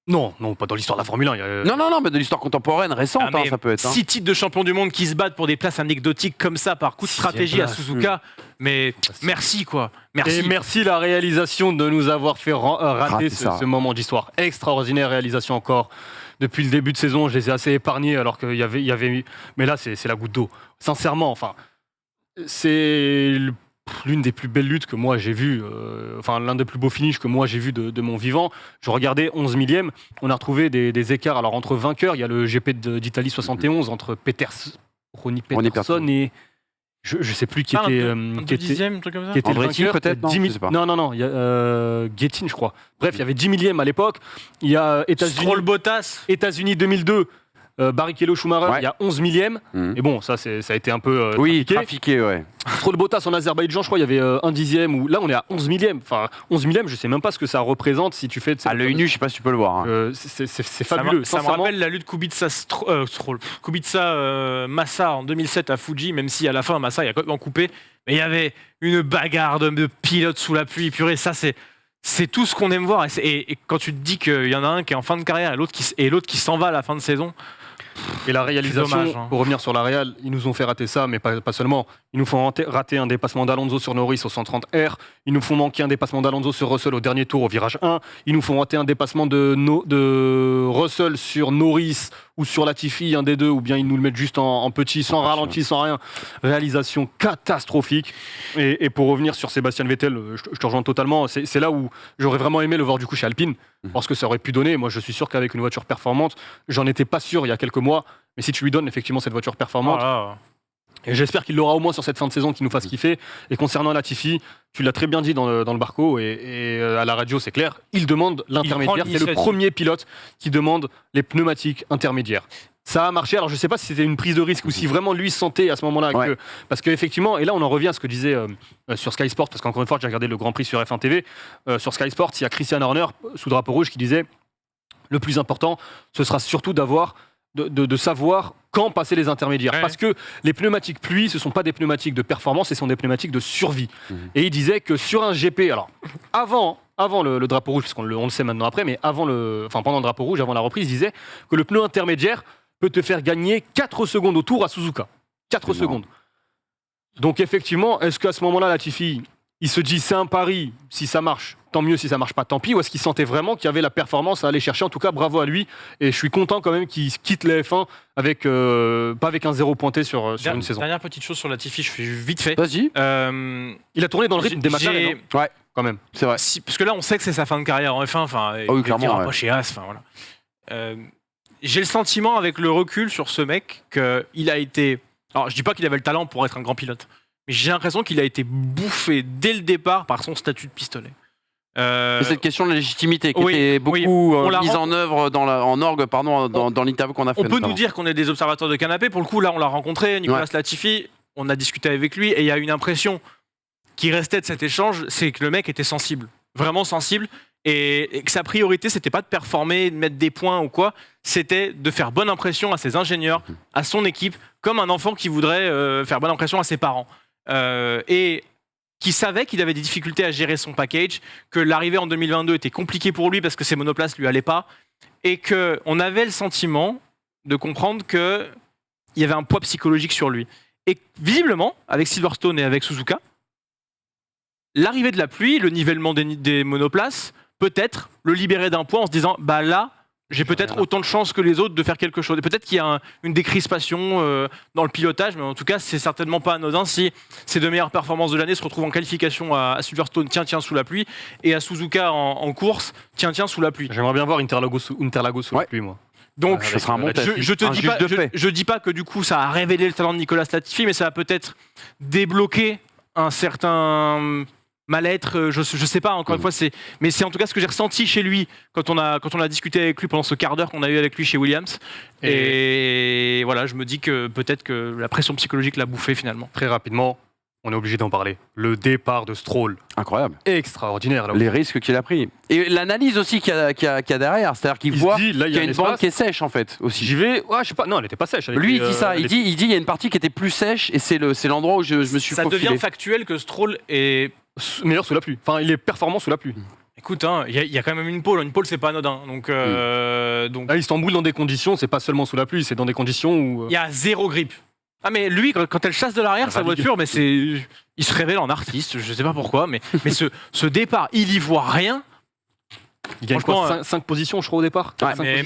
Non, pas dans l'histoire de la Formule 1. Non, mais de l'histoire contemporaine, récente, mais ça peut être. 6 titres de champion du monde qui se battent pour des places anecdotiques comme ça par coup de stratégie à Suzuka. Mais merci quoi. Merci. Et merci la réalisation de nous avoir fait rater ce moment d'histoire. Extraordinaire réalisation encore. Depuis le début de saison, je les ai assez épargnés alors qu'il y avait. Mais là, c'est la goutte d'eau. Sincèrement, enfin, c'est l'une des plus belles luttes que moi j'ai vues, l'un des plus beaux finishes que moi j'ai vu de mon vivant. Je regardais 11 millième, on a retrouvé des écarts. Alors entre vainqueurs, il y a le GP d'Italie 71 entre Ronnie Peterson et je sais plus qui était dixième, truc comme ça. qui était le Andretti, vainqueur. peut-être, non, je sais pas. Non, il y a Gettin, je crois. Bref, il y avait 10 millième à l'époque. Il y a Stroll Bottas. États-Unis 2002. Barrichello Schumacher, Ouais. il y a 11 millième. Et bon, ça a été un peu trafiqué, ouais. Stroll Bottas en Azerbaïdjan, je crois, il y avait 1 dixième. Ou là, on est à 11 millième. Enfin, 11 millième, je sais même pas ce que ça représente si tu fais. À l'œil nu, je sais pas si tu peux le voir. C'est fabuleux. Ça me rappelle la lutte Massa en 2007 à Fuji, même si à la fin Massa il a complètement coupé. Mais il y avait une bagarre de pilotes sous la pluie. Purée, ça c'est tout ce qu'on aime voir. Et quand tu te dis qu'il y en a un qui est en fin de carrière et l'autre qui s'en va à la fin de saison. Et la réalisation, dommage, hein. Pour revenir sur la réal, ils nous ont fait rater ça, mais pas seulement. Ils nous font rater un dépassement d'Alonso sur Norris au 130R. Ils nous font manquer un dépassement d'Alonso sur Russell au dernier tour au virage 1. Ils nous font rater un dépassement de Russell sur Norris ou sur Latifi, un des deux, ou bien ils nous le mettent juste en petit, sans ralenti, sans rien. Réalisation catastrophique. Et pour revenir sur Sébastien Vettel, je te rejoins totalement. C'est là où j'aurais vraiment aimé le voir du coup chez Alpine, parce que ça aurait pu donner. Moi, je suis sûr qu'avec une voiture performante, j'en étais pas sûr il y a quelques mois, mais si tu lui donnes effectivement cette voiture performante, et j'espère qu'il l'aura au moins sur cette fin de saison qui nous fasse kiffer. Et concernant Latifi, tu l'as très bien dit dans le Barco et à la radio, c'est clair, il demande l'intermédiaire. C'est le premier pilote qui demande les pneumatiques intermédiaires. Ça a marché. Alors je ne sais pas si c'était une prise de risque ou si vraiment lui se sentait à ce moment-là. Parce qu'effectivement, et là on en revient à ce que disait sur Sky Sport, parce qu'encore une fois, j'ai regardé le Grand Prix sur F1 TV. Sur Sky Sport, il y a Christian Horner sous drapeau rouge qui disait le plus important, ce sera surtout de savoir quand passer les intermédiaires. Ouais. Parce que les pneumatiques pluie, ce ne sont pas des pneumatiques de performance, ce sont des pneumatiques de survie. Et il disait que sur un GP, alors avant le drapeau rouge, parce qu'on le sait maintenant après, mais pendant le drapeau rouge, avant la reprise, il disait que le pneu intermédiaire peut te faire gagner 4 secondes au tour à Suzuka. 4 secondes. Donc effectivement, est-ce qu'à ce moment-là, Latifi, il se dit c'est un pari, si ça marche, tant mieux, si ça marche pas, tant pis, ou est-ce qu'il sentait vraiment qu'il y avait la performance à aller chercher? En tout cas, bravo à lui, et je suis content quand même qu'il quitte la F1 avec, pas avec un 0 pointé sur une saison. Dernière petite chose sur Latifi, je fais vite fait. Vas-y. Il a tourné dans le rythme des McLaren, non? Ouais, quand même. C'est vrai. Parce que là, on sait que c'est sa fin de carrière en F1, oui, clairement, pas chez As, voilà. J'ai le sentiment, avec le recul sur ce mec, qu'il a été... Alors, je dis pas qu'il avait le talent pour être un grand pilote, mais j'ai l'impression qu'il a été bouffé dès le départ par son statut de pistolet. Cette question de légitimité qui était beaucoup mise en œuvre en orgue dans l'interview qu'on a fait. On peut nous dire qu'on est des observateurs de canapé. Pour le coup, là, on l'a rencontré, Nicolas Latifi, on a discuté avec lui, et il y a une impression qui restait de cet échange, c'est que le mec était sensible, vraiment sensible, et que sa priorité, c'était pas de performer, de mettre des points ou quoi, c'était de faire bonne impression à ses ingénieurs, à son équipe, comme un enfant qui voudrait faire bonne impression à ses parents. Et qui savait qu'il avait des difficultés à gérer son package, que l'arrivée en 2022 était compliquée pour lui parce que ses monoplaces lui allaient pas, et qu'on avait le sentiment de comprendre qu'il y avait un poids psychologique sur lui. Et visiblement, avec Silverstone et avec Suzuka, l'arrivée de la pluie, le nivellement des monoplaces, peut-être le libérer d'un poids en se disant bah là, j'ai peut-être autant de chances que les autres de faire quelque chose. Et peut-être qu'il y a une décrispation dans le pilotage, mais en tout cas, c'est certainement pas anodin si ces 2 meilleures performances de l'année se retrouvent en qualification à Silverstone, tiens sous la pluie, et à Suzuka en course, tiens sous la pluie. J'aimerais bien voir Interlagos sous la pluie, moi. Donc, ça sera un bon test. je dis pas que du coup ça a révélé le talent de Nicolas Latifi, mais ça a peut-être débloqué un certain mal-être, je sais pas, encore une fois, mais c'est en tout cas ce que j'ai ressenti chez lui quand on a discuté avec lui pendant ce quart d'heure qu'on a eu avec lui chez Williams. Et voilà, je me dis que peut-être que la pression psychologique l'a bouffé finalement. Très rapidement, on est obligé d'en parler. Le départ de Stroll. Incroyable. Extraordinaire. Là Les risques qu'il a pris. Et l'analyse aussi qu'il y a derrière. C'est-à-dire qu'il voit qu'il y a une bande qui est sèche, en fait, aussi. J'y vais. Ouais, je sais pas. Non, elle n'était pas sèche. Lui, il dit ça. Il dit il y a une partie qui était plus sèche et c'est l'endroit où je me suis faufilé. Ça devient factuel que Stroll est meilleur sous la pluie. Enfin, il est performant sous la pluie. Écoute, il y a quand même une pole. Une pole, c'est pas anodin. Donc, Là, Istanbul, dans des conditions, c'est pas seulement sous la pluie, c'est dans des conditions où. Il y a 0 grip. Ah, mais lui, quand elle chasse de l'arrière, sa voiture, mais il se révèle en artiste. Je sais pas pourquoi, mais ce départ, il y voit rien. Il gagne quoi 5 positions, je crois, au départ. Ouais,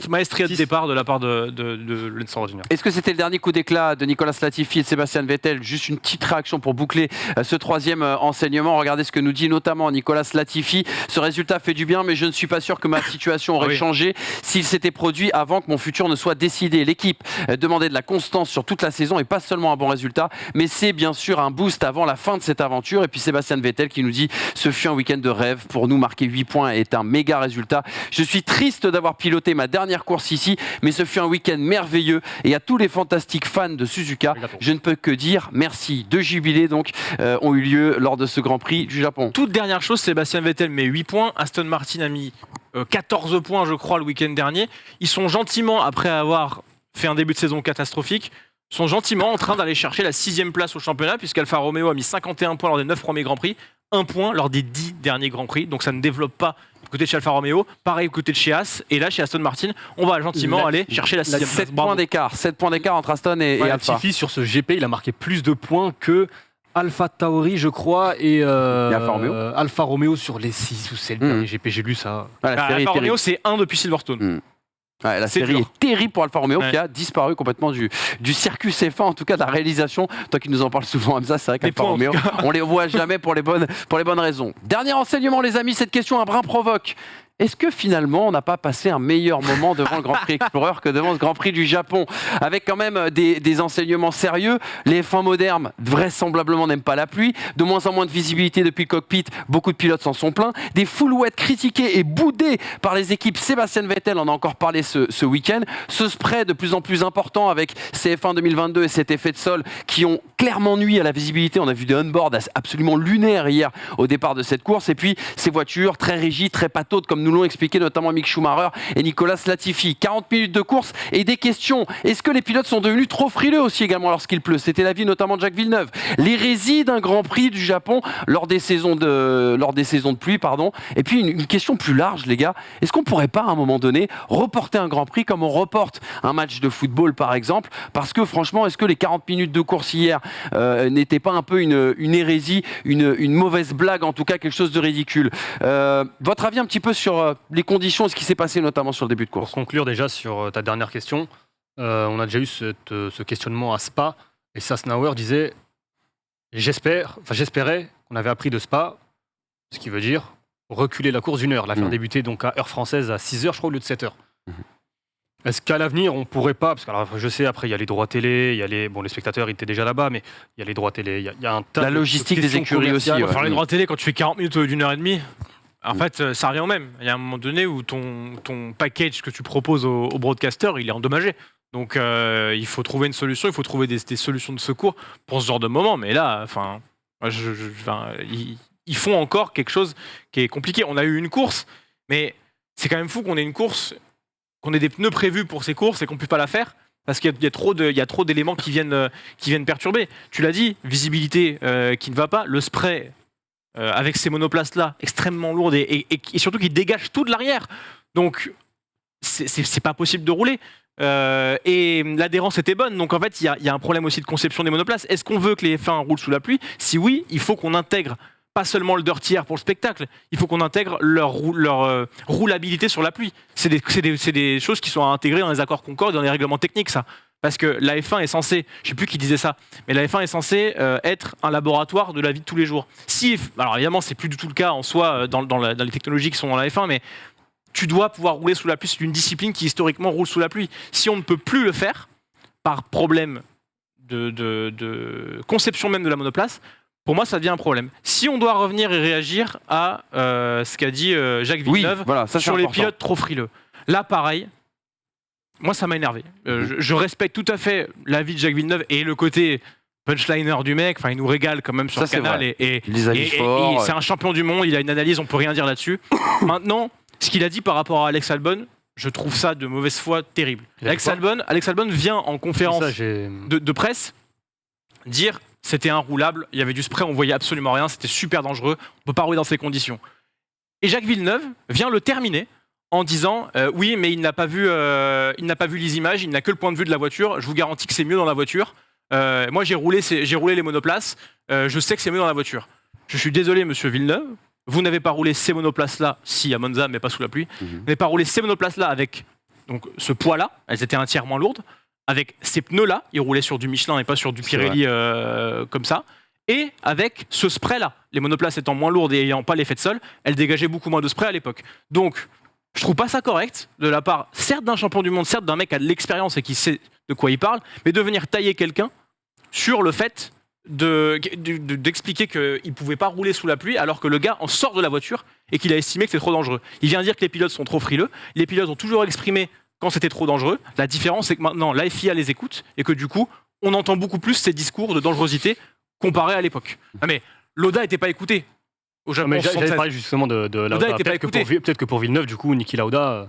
maestria de départ de la part de l'extraordinaire. Est-ce que c'était le dernier coup d'éclat de Nicolas Latifi et de Sébastien Vettel? Juste une petite réaction pour boucler ce 3e enseignement. Regardez ce que nous dit notamment Nicolas Latifi. Ce résultat fait du bien, mais je ne suis pas sûr que ma situation aurait changé s'il s'était produit avant que mon futur ne soit décidé. L'équipe demandait de la constance sur toute la saison et pas seulement un bon résultat, mais c'est bien sûr un boost avant la fin de cette aventure. Et puis Sébastien Vettel qui nous dit « Ce fut un week-end de rêve. Pour nous, marquer 8 points est un méga résultat. Je suis triste d'avoir piloté ma dernière course ici, mais ce fut un week-end merveilleux. Et à tous les fantastiques fans de Suzuka, je ne peux que dire merci. 2 jubilés donc ont eu lieu lors de ce Grand Prix du Japon. Toute dernière chose, Sébastien Vettel met 8 points. Aston Martin a mis 14 points, je crois, le week-end dernier. Ils sont gentiment, après avoir fait un début de saison catastrophique, sont gentiment en train d'aller chercher la 6e place au championnat, puisqu'Alfa Romeo a mis 51 points lors des 9 premiers Grands Prix, 1 point lors des 10 derniers Grands Prix. Donc ça ne développe pas du côté de chez Alfa Romeo, pareil du côté de chez As, et là chez Aston Martin, on va gentiment aller chercher la 6e place. 7 points d'écart entre Aston et Alfa. Latifi, sur ce GP, il a marqué plus de points que Alpha Tauri, je crois, et Alfa Romeo sur les 6 ou 7 derniers GP. J'ai lu ça. Alfa Romeo, c'est 1 depuis Silverstone. Ouais, la série est terrible pour Alfa Romeo qui a disparu complètement du circus F1, en tout cas de la réalisation. Toi qui nous en parles souvent, Hamza, c'est vrai qu'Alfa Romeo, on les voit jamais pour les bonnes raisons. Dernier enseignement, les amis, cette question un brin provoque. Est-ce que finalement, on n'a pas passé un meilleur moment devant le Grand Prix Explorer que devant ce Grand Prix du Japon? Avec quand même des enseignements sérieux. Les F1 modernes, vraisemblablement, n'aiment pas la pluie. De moins en moins de visibilité depuis le cockpit. Beaucoup de pilotes s'en sont plaints. Des full wet critiqués et boudés par les équipes. Sébastien Vettel en a encore parlé ce week-end. Ce spread de plus en plus important avec ces F1 2022 et cet effet de sol qui ont clairement nui à la visibilité. On a vu des on-board absolument lunaires hier au départ de cette course. Et puis, ces voitures très rigides, très pataudes, comme nous l'ont expliqué notamment Mick Schumacher et Nicolas Latifi. 40 minutes de course et des questions. Est-ce que les pilotes sont devenus trop frileux aussi également lorsqu'il pleut? C'était l'avis notamment de Jacques Villeneuve. L'hérésie d'un Grand Prix du Japon lors des saisons de pluie, pardon. Et puis une question plus large, les gars. Est-ce qu'on pourrait pas à un moment donné reporter un Grand Prix comme on reporte un match de football par exemple? Parce que franchement, est-ce que les 40 minutes de course hier n'étaient pas un peu une hérésie, une mauvaise blague, en tout cas quelque chose de ridicule? Votre avis un petit peu sur les conditions et ce qui s'est passé notamment sur le début de course? Pour conclure déjà sur ta dernière question, on a déjà eu ce questionnement à Spa et Sasnauer disait j'espérais qu'on avait appris de Spa, ce qui veut dire reculer la course d'une heure, la faire débuter donc à heure française à 6h je crois au lieu de 7h. Est-ce qu'à l'avenir on pourrait pas, parce que alors, je sais après il y a les droits télé, il y a les spectateurs ils étaient déjà là-bas, mais il y a les droits télé, il y a un tas la logistique des écuries aussi. Enfin, les droits télé quand tu fais 40 minutes d'une heure et demie. En fait, ça revient au même. Il y a un moment donné où ton package que tu proposes au broadcaster, il est endommagé. Donc, il faut trouver une solution, il faut trouver des solutions de secours pour ce genre de moment. Mais là, enfin, ils font encore quelque chose qui est compliqué. On a eu une course, mais c'est quand même fou qu'on ait une course, qu'on ait des pneus prévus pour ces courses et qu'on ne puisse pas la faire. parce qu'il y a trop d'éléments qui viennent perturber. Tu l'as dit, visibilité qui ne va pas, le spray avec ces monoplaces-là, extrêmement lourdes et surtout qui dégage tout de l'arrière. Donc, c'est pas possible de rouler. Et l'adhérence était bonne, donc en fait il y a un problème aussi de conception des monoplaces. Est-ce qu'on veut que les F1 roulent sous la pluie? Si oui, il faut qu'on intègre pas seulement le dirty air pour le spectacle, il faut qu'on intègre leur roulabilité sur la pluie. C'est des choses qui sont à intégrer dans les accords Concorde et dans les règlements techniques, ça. Parce que la F1 est censée, je sais plus qui disait ça, mais la F1 est censée être un laboratoire de la vie de tous les jours. Alors évidemment c'est plus du tout le cas en soi dans les technologies qui sont dans la F1, mais tu dois pouvoir rouler sous la pluie. C'est une discipline qui historiquement roule sous la pluie. Si on ne peut plus le faire, par problème de conception même de la monoplace, pour moi ça devient un problème. Si on doit revenir et réagir à ce qu'a dit Jacques Villeneuve sur les pilotes trop frileux. Là pareil, moi ça m'a énervé. Je respecte tout à fait l'avis de Jacques Villeneuve et le côté punchliner du mec, enfin il nous régale quand même sur le canal et c'est un champion du monde, il a une analyse, on peut rien dire là-dessus. Maintenant, ce qu'il a dit par rapport à Alex Albon, je trouve ça de mauvaise foi terrible. Alex Albon vient en conférence de presse dire c'était inroulable, il y avait du spray, on voyait absolument rien, c'était super dangereux, on peut pas rouler dans ces conditions. Et Jacques Villeneuve vient le terminer en disant oui mais il n'a pas vu les images, il n'a que le point de vue de la voiture, je vous garantis que c'est mieux dans la voiture. Moi j'ai roulé les monoplaces, je sais que c'est mieux dans la voiture. Je suis désolé monsieur Villeneuve, vous n'avez pas roulé ces monoplaces-là, si à Monza, mais pas sous la pluie. Vous n'avez pas roulé ces monoplaces-là avec donc, ce poids-là, elles étaient un tiers moins lourdes, avec ces pneus-là, ils roulaient sur du Michelin et pas sur du Pirelli comme ça, et avec ce spray-là. Les monoplaces étant moins lourdes et ayant pas l'effet de sol, elles dégageaient beaucoup moins de spray à l'époque. Donc, je trouve pas ça correct de la part, certes d'un champion du monde, certes d'un mec qui a de l'expérience et qui sait de quoi il parle, mais de venir tailler quelqu'un sur le fait d'expliquer qu'il ne pouvait pas rouler sous la pluie alors que le gars en sort de la voiture et qu'il a estimé que c'était trop dangereux. Il vient dire que les pilotes sont trop frileux. Les pilotes ont toujours exprimé quand c'était trop dangereux. La différence, c'est que maintenant, la FIA les écoute et que du coup, on entend beaucoup plus ces discours de dangerosité comparé à l'époque. Ah mais Lauda n'était pas écouté au Japon. Mais j'avais parlé justement de Lauda. Peut-être que pour Villeneuve, du coup, Niki Lauda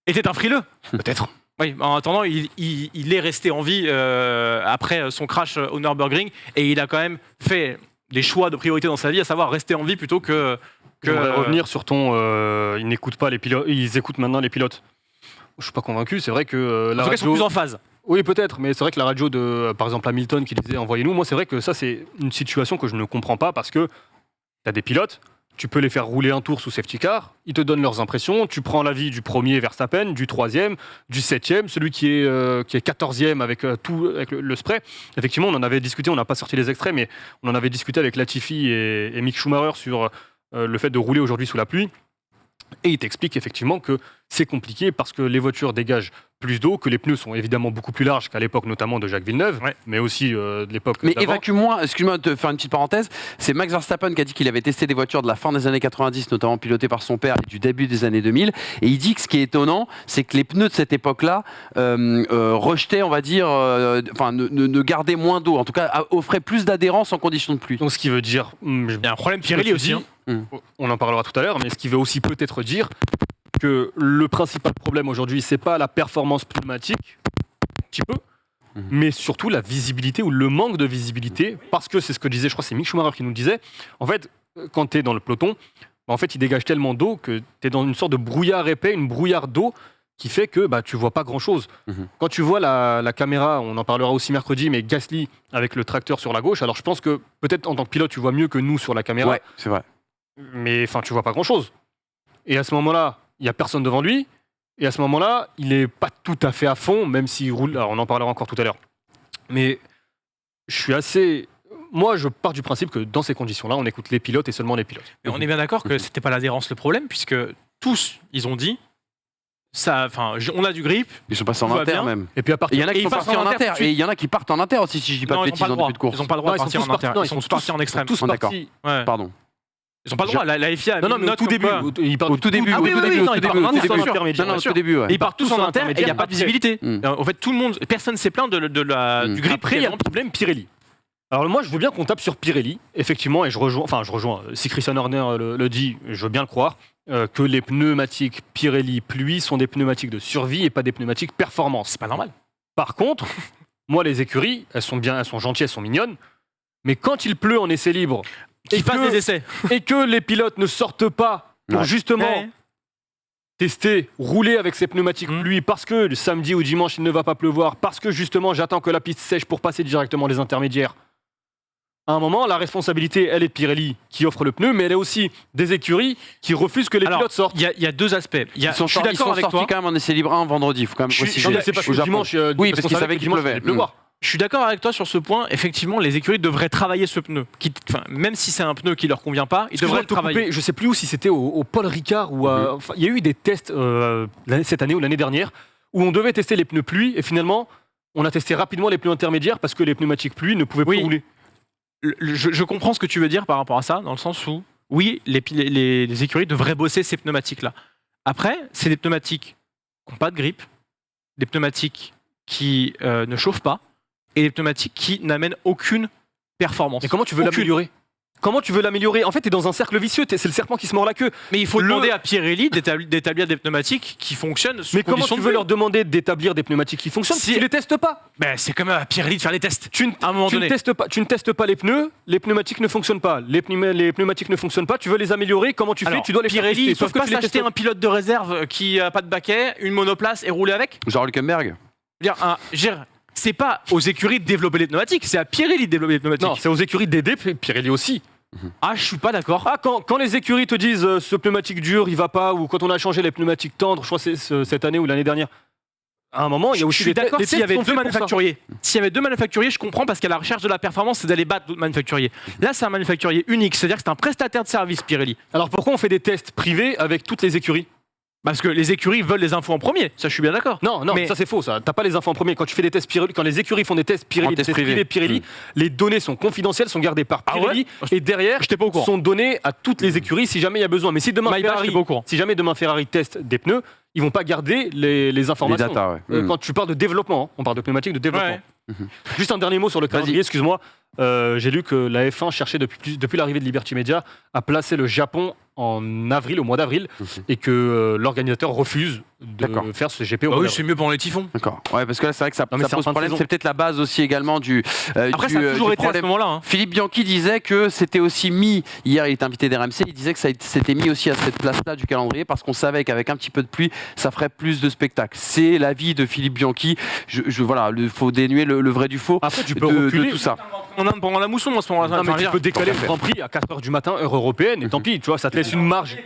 était un frileux. Peut-être. Oui, en attendant, il est resté en vie après son crash au Nürburgring et il a quand même fait des choix de priorité dans sa vie, à savoir rester en vie plutôt que. Revenir sur ton. Ils n'écoutent pas les pilotes, ils écoutent maintenant les pilotes. Je suis pas convaincu. C'est vrai que en tout cas, ils sont plus en phase. Oui, peut-être, mais c'est vrai que la radio de, par exemple, Hamilton qui disait envoyez-nous. Moi, c'est vrai que ça, c'est une situation que je ne comprends pas parce que tu as des pilotes. Tu peux les faire rouler un tour sous safety car, ils te donnent leurs impressions, tu prends l'avis du premier Verstappen, du troisième, du septième, celui qui est 14e avec le spray. Effectivement, on en avait discuté, on n'a pas sorti les extraits, mais on en avait discuté avec Latifi et Mick Schumacher sur le fait de rouler aujourd'hui sous la pluie. Et il t'explique effectivement que c'est compliqué parce que les voitures dégagent plus d'eau, que les pneus sont évidemment beaucoup plus larges qu'à l'époque notamment de Jacques Villeneuve, mais aussi de l'époque Mais d'avant. évacue-moi, excuse-moi de faire une petite parenthèse, c'est Max Verstappen qui a dit qu'il avait testé des voitures de la fin des années 90, notamment pilotées par son père, et du début des années 2000, et il dit que ce qui est étonnant, c'est que les pneus de cette époque-là rejetaient, on va dire, ne gardaient moins d'eau, en tout cas offraient plus d'adhérence en conditions de pluie. Donc ce qui veut dire... Il y a un problème Pirelli aussi. On en parlera tout à l'heure, mais ce qui veut aussi peut-être dire que le principal problème aujourd'hui, c'est pas la performance pneumatique, un petit peu, mais surtout la visibilité ou le manque de visibilité, parce que c'est ce que disait, je crois que c'est Mick Schumacher qui nous le disait, en fait, quand tu es dans le peloton, en fait, il dégage tellement d'eau que tu es dans une sorte de brouillard épais, une brouillard d'eau qui fait que tu vois pas grand-chose. Quand tu vois la caméra, on en parlera aussi mercredi, mais Gasly avec le tracteur sur la gauche, alors je pense que peut-être en tant que pilote, tu vois mieux que nous sur la caméra. Ouais, c'est vrai. Mais tu vois pas grand-chose. Et à ce moment-là, il n'y a personne devant lui. Et à ce moment-là, il n'est pas tout à fait à fond, même s'il roule. Alors, on en parlera encore tout à l'heure. Mais je suis assez... Moi, je pars du principe que dans ces conditions-là, on écoute les pilotes et seulement les pilotes. Mais on est bien d'accord que c'était pas l'adhérence le problème, puisque tous, ils ont dit... on a du grip. Ils sont passés en inter même. Et puis à partir il y en a qui sont partis en inter. Et il y en a qui partent en inter aussi, si je dis pas de bêtises, dans le début de course. Ils n'ont pas le droit de partir en inter. Ils sont tous partis en extrême. Tous partis. Pardon. Ils n'ont pas le droit. La FIA a mis une note au tout début. Au tout début. Au tout début. Ils partent tous en inter et il n'y a pas de visibilité. En fait, tout le monde, personne ne s'est plaint du grip. Après, il y a un problème Pirelli. Alors moi, je veux bien qu'on tape sur Pirelli, effectivement, et je rejoins, si Christian Horner le dit, je veux bien le croire, que les pneumatiques Pirelli pluie sont des pneumatiques de survie et pas des pneumatiques performance. C'est pas normal. Par contre, moi, les écuries, elles sont gentilles, elles sont mignonnes. Mais quand il pleut en essai libre Qu'ils fassent des essais. et que les pilotes ne sortent pas pour justement tester, rouler avec ces pneumatiques pluie parce que le samedi ou dimanche il ne va pas pleuvoir, parce que justement j'attends que la piste sèche pour passer directement les intermédiaires. À un moment, la responsabilité, elle est de Pirelli qui offre le pneu, mais elle est aussi des écuries qui refusent que les pilotes sortent. Il y a deux aspects. Ils sont sortis quand même en essai libre 1 vendredi. Il faut quand même préciser. Non, mais c'est parce que dimanche, oui, parce qu'ils savaient qu'il pleuvait. Je suis d'accord avec toi sur ce point. Effectivement, les écuries devraient travailler ce pneu. Même si c'est un pneu qui leur convient pas, ils devraient le travailler. Je sais plus où, si c'était au Paul Ricard ou il y a eu des tests cette année ou l'année dernière où on devait tester les pneus pluie et finalement on a testé rapidement les pneus intermédiaires parce que les pneumatiques pluie ne pouvaient plus rouler. Je comprends ce que tu veux dire par rapport à ça, dans le sens où oui, les écuries devraient bosser ces pneumatiques-là. Après, c'est des pneumatiques qui n'ont pas de grippe, des pneumatiques qui ne chauffent pas, et des pneumatiques qui n'amènent aucune performance. Mais comment tu veux l'améliorer ? Comment tu veux l'améliorer ? En fait, tu es dans un cercle vicieux, c'est le serpent qui se mord la queue. Mais il faut demander à Pirelli d'établir des pneumatiques qui fonctionnent sous Mais comment conditions tu de veux leur demander d'établir des pneumatiques qui fonctionnent si tu les testes pas ? C'est quand même à Pirelli de faire les tests. À un moment donné. Tu ne testes pas les pneus, les pneumatiques ne fonctionnent pas. Les pneumatiques ne fonctionnent pas, tu veux les améliorer, comment tu fais ? Tu dois les faire tester. Pirelli, sauf que tu acheter un pilote de réserve qui n'a pas de baquet, une monoplace et rouler avec ? Genre Hülkenberg. C'est pas aux écuries de développer les pneumatiques, c'est à Pirelli de développer les pneumatiques. Non, c'est aux écuries d'aider Pirelli aussi. Ah, je suis pas d'accord. Ah, quand les écuries te disent ce pneumatique dur, il va pas, ou quand on a changé les pneumatiques tendres, je crois que c'est cette année ou l'année dernière. À un moment, il y a aussi je suis d'accord des s'il y avait tests deux manufacturiers. S'il y avait deux manufacturiers, je comprends parce qu'à la recherche de la performance, c'est d'aller battre d'autres manufacturiers. Là, c'est un manufacturier unique, c'est-à-dire que c'est un prestataire de service Pirelli. Alors pourquoi on fait des tests privés avec toutes les écuries ? Parce que les écuries veulent les infos en premier, ça je suis bien d'accord. Non, mais ça c'est faux, ça. T'as pas les infos en premier. Quand tu fais des tests Pirelli, quand les écuries font des tests Pirelli, des tests privés Pirelli, les données sont confidentielles, sont gardées par Pirelli et derrière sont données à toutes les écuries si jamais il y a besoin. Mais si demain Ferrari teste des pneus, ils vont pas garder les informations. Les data, quand tu parles de développement, on parle de pneumatiques de développement. Juste un dernier mot sur le calendrier, excuse-moi. J'ai lu que la F1 cherchait depuis l'arrivée de Liberty Media à placer le Japon en avril, au mois d'avril, et que l'organisateur refuse de faire ce GP au mois d'avril. Oui, c'est mieux pendant les typhons. D'accord. Ouais, parce que là, c'est vrai que ça pose problème. C'est peut-être la base aussi également du Après, ça a toujours été problème. À ce moment-là. Philippe Bianchi disait que c'était aussi mis, hier il était invité d'RMC, il disait que ça s'était mis aussi à cette place-là du calendrier parce qu'on savait qu'avec un petit peu de pluie, ça ferait plus de spectacles. C'est l'avis de Philippe Bianchi. Voilà, il faut dénuer le vrai du faux. Après, tu peux reculer de tout ça. Pendant la mousson, en ce moment-là. Non, mais tu peux décaler le Grand Prix à 4h du matin, heure européenne, et tant pis, tu vois, ça te laisse une marge.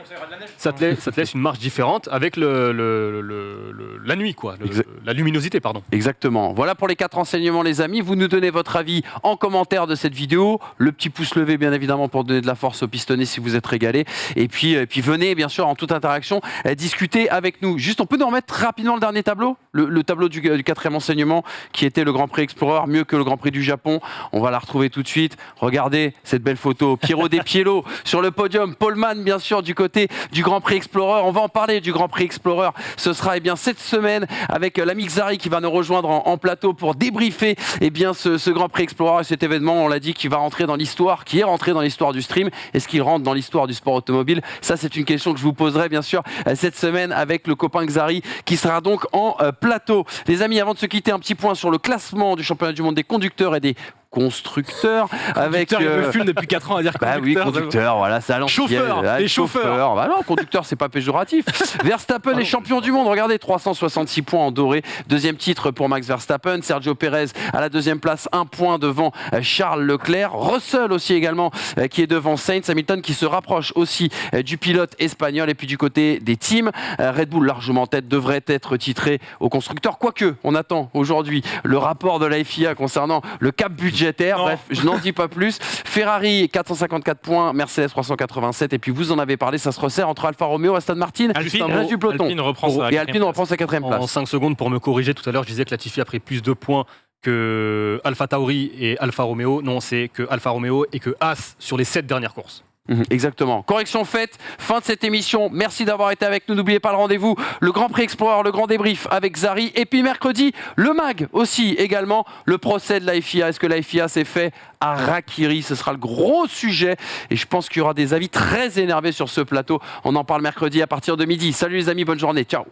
Ça te laisse une marge différente avec la nuit, quoi. La luminosité, pardon. Exactement. Voilà pour les 4 enseignements, les amis. Vous nous donnez votre avis en commentaire de cette vidéo. Le petit pouce levé, bien évidemment, pour donner de la force au pistonné si vous êtes régalé. Et puis venez, bien sûr, en toute interaction, discuter avec nous. Juste, on peut nous remettre rapidement le dernier tableau, le tableau du 4e enseignement, qui était le Grand Prix Explorer, mieux que le Grand Prix du Japon. On va la retrouver tout de suite. Regardez cette belle photo. Piero Despiello sur le podium. Paulman, bien sûr, du côté du Grand Prix Explorer. On va en parler du Grand Prix Explorer. Ce sera cette semaine avec l'ami Xari qui va nous rejoindre en plateau pour débriefer ce Grand Prix Explorer et cet événement, on l'a dit, qui va rentrer dans l'histoire, qui est rentré dans l'histoire du stream. Est-ce qu'il rentre dans l'histoire du sport automobile ? Ça, c'est une question que je vous poserai, bien sûr, cette semaine avec le copain Xari qui sera donc en plateau. Les amis, avant de se quitter, un petit point sur le classement du championnat du monde des conducteurs et des constructeurs avec il me fume depuis 4 ans à dire conducteur. Bah oui, conducteur, voilà, c'est à l'ancienne. Les chauffeurs. Bah non, conducteur, c'est pas péjoratif. Verstappen est champion du monde. Regardez, 366 points en doré. Deuxième titre pour Max Verstappen. Sergio Pérez à la deuxième place, 1 point devant Charles Leclerc. Russell aussi également qui est devant Sainz. Hamilton qui se rapproche aussi du pilote espagnol. Et puis du côté des teams, Red Bull largement en tête devrait être titré au constructeur. Quoique, on attend aujourd'hui le rapport de la FIA concernant le cap budgétaire. Bref, je n'en dis pas plus. Ferrari 454 points, Mercedes 387 et puis vous en avez parlé, ça se resserre entre Alfa Romeo, Aston Martin et le reste du peloton. Alpine reprend sa 4e place. En 5 secondes pour me corriger, tout à l'heure je disais que Latifi a pris plus de points que Alpha Tauri et Alfa Romeo. Non, c'est que Alfa Romeo et que As sur les 7 dernières courses. Exactement. Correction faite, fin de cette émission. Merci d'avoir été avec nous. N'oubliez pas le rendez-vous, le Grand Prix Explorer, le grand débrief avec Xari. Et puis mercredi, le MAG aussi également, le procès de la FIA. Est-ce que la FIA s'est fait à Rakiri ? Ce sera le gros sujet. Et je pense qu'il y aura des avis très énervés sur ce plateau. On en parle mercredi à partir de midi. Salut les amis, bonne journée. Ciao.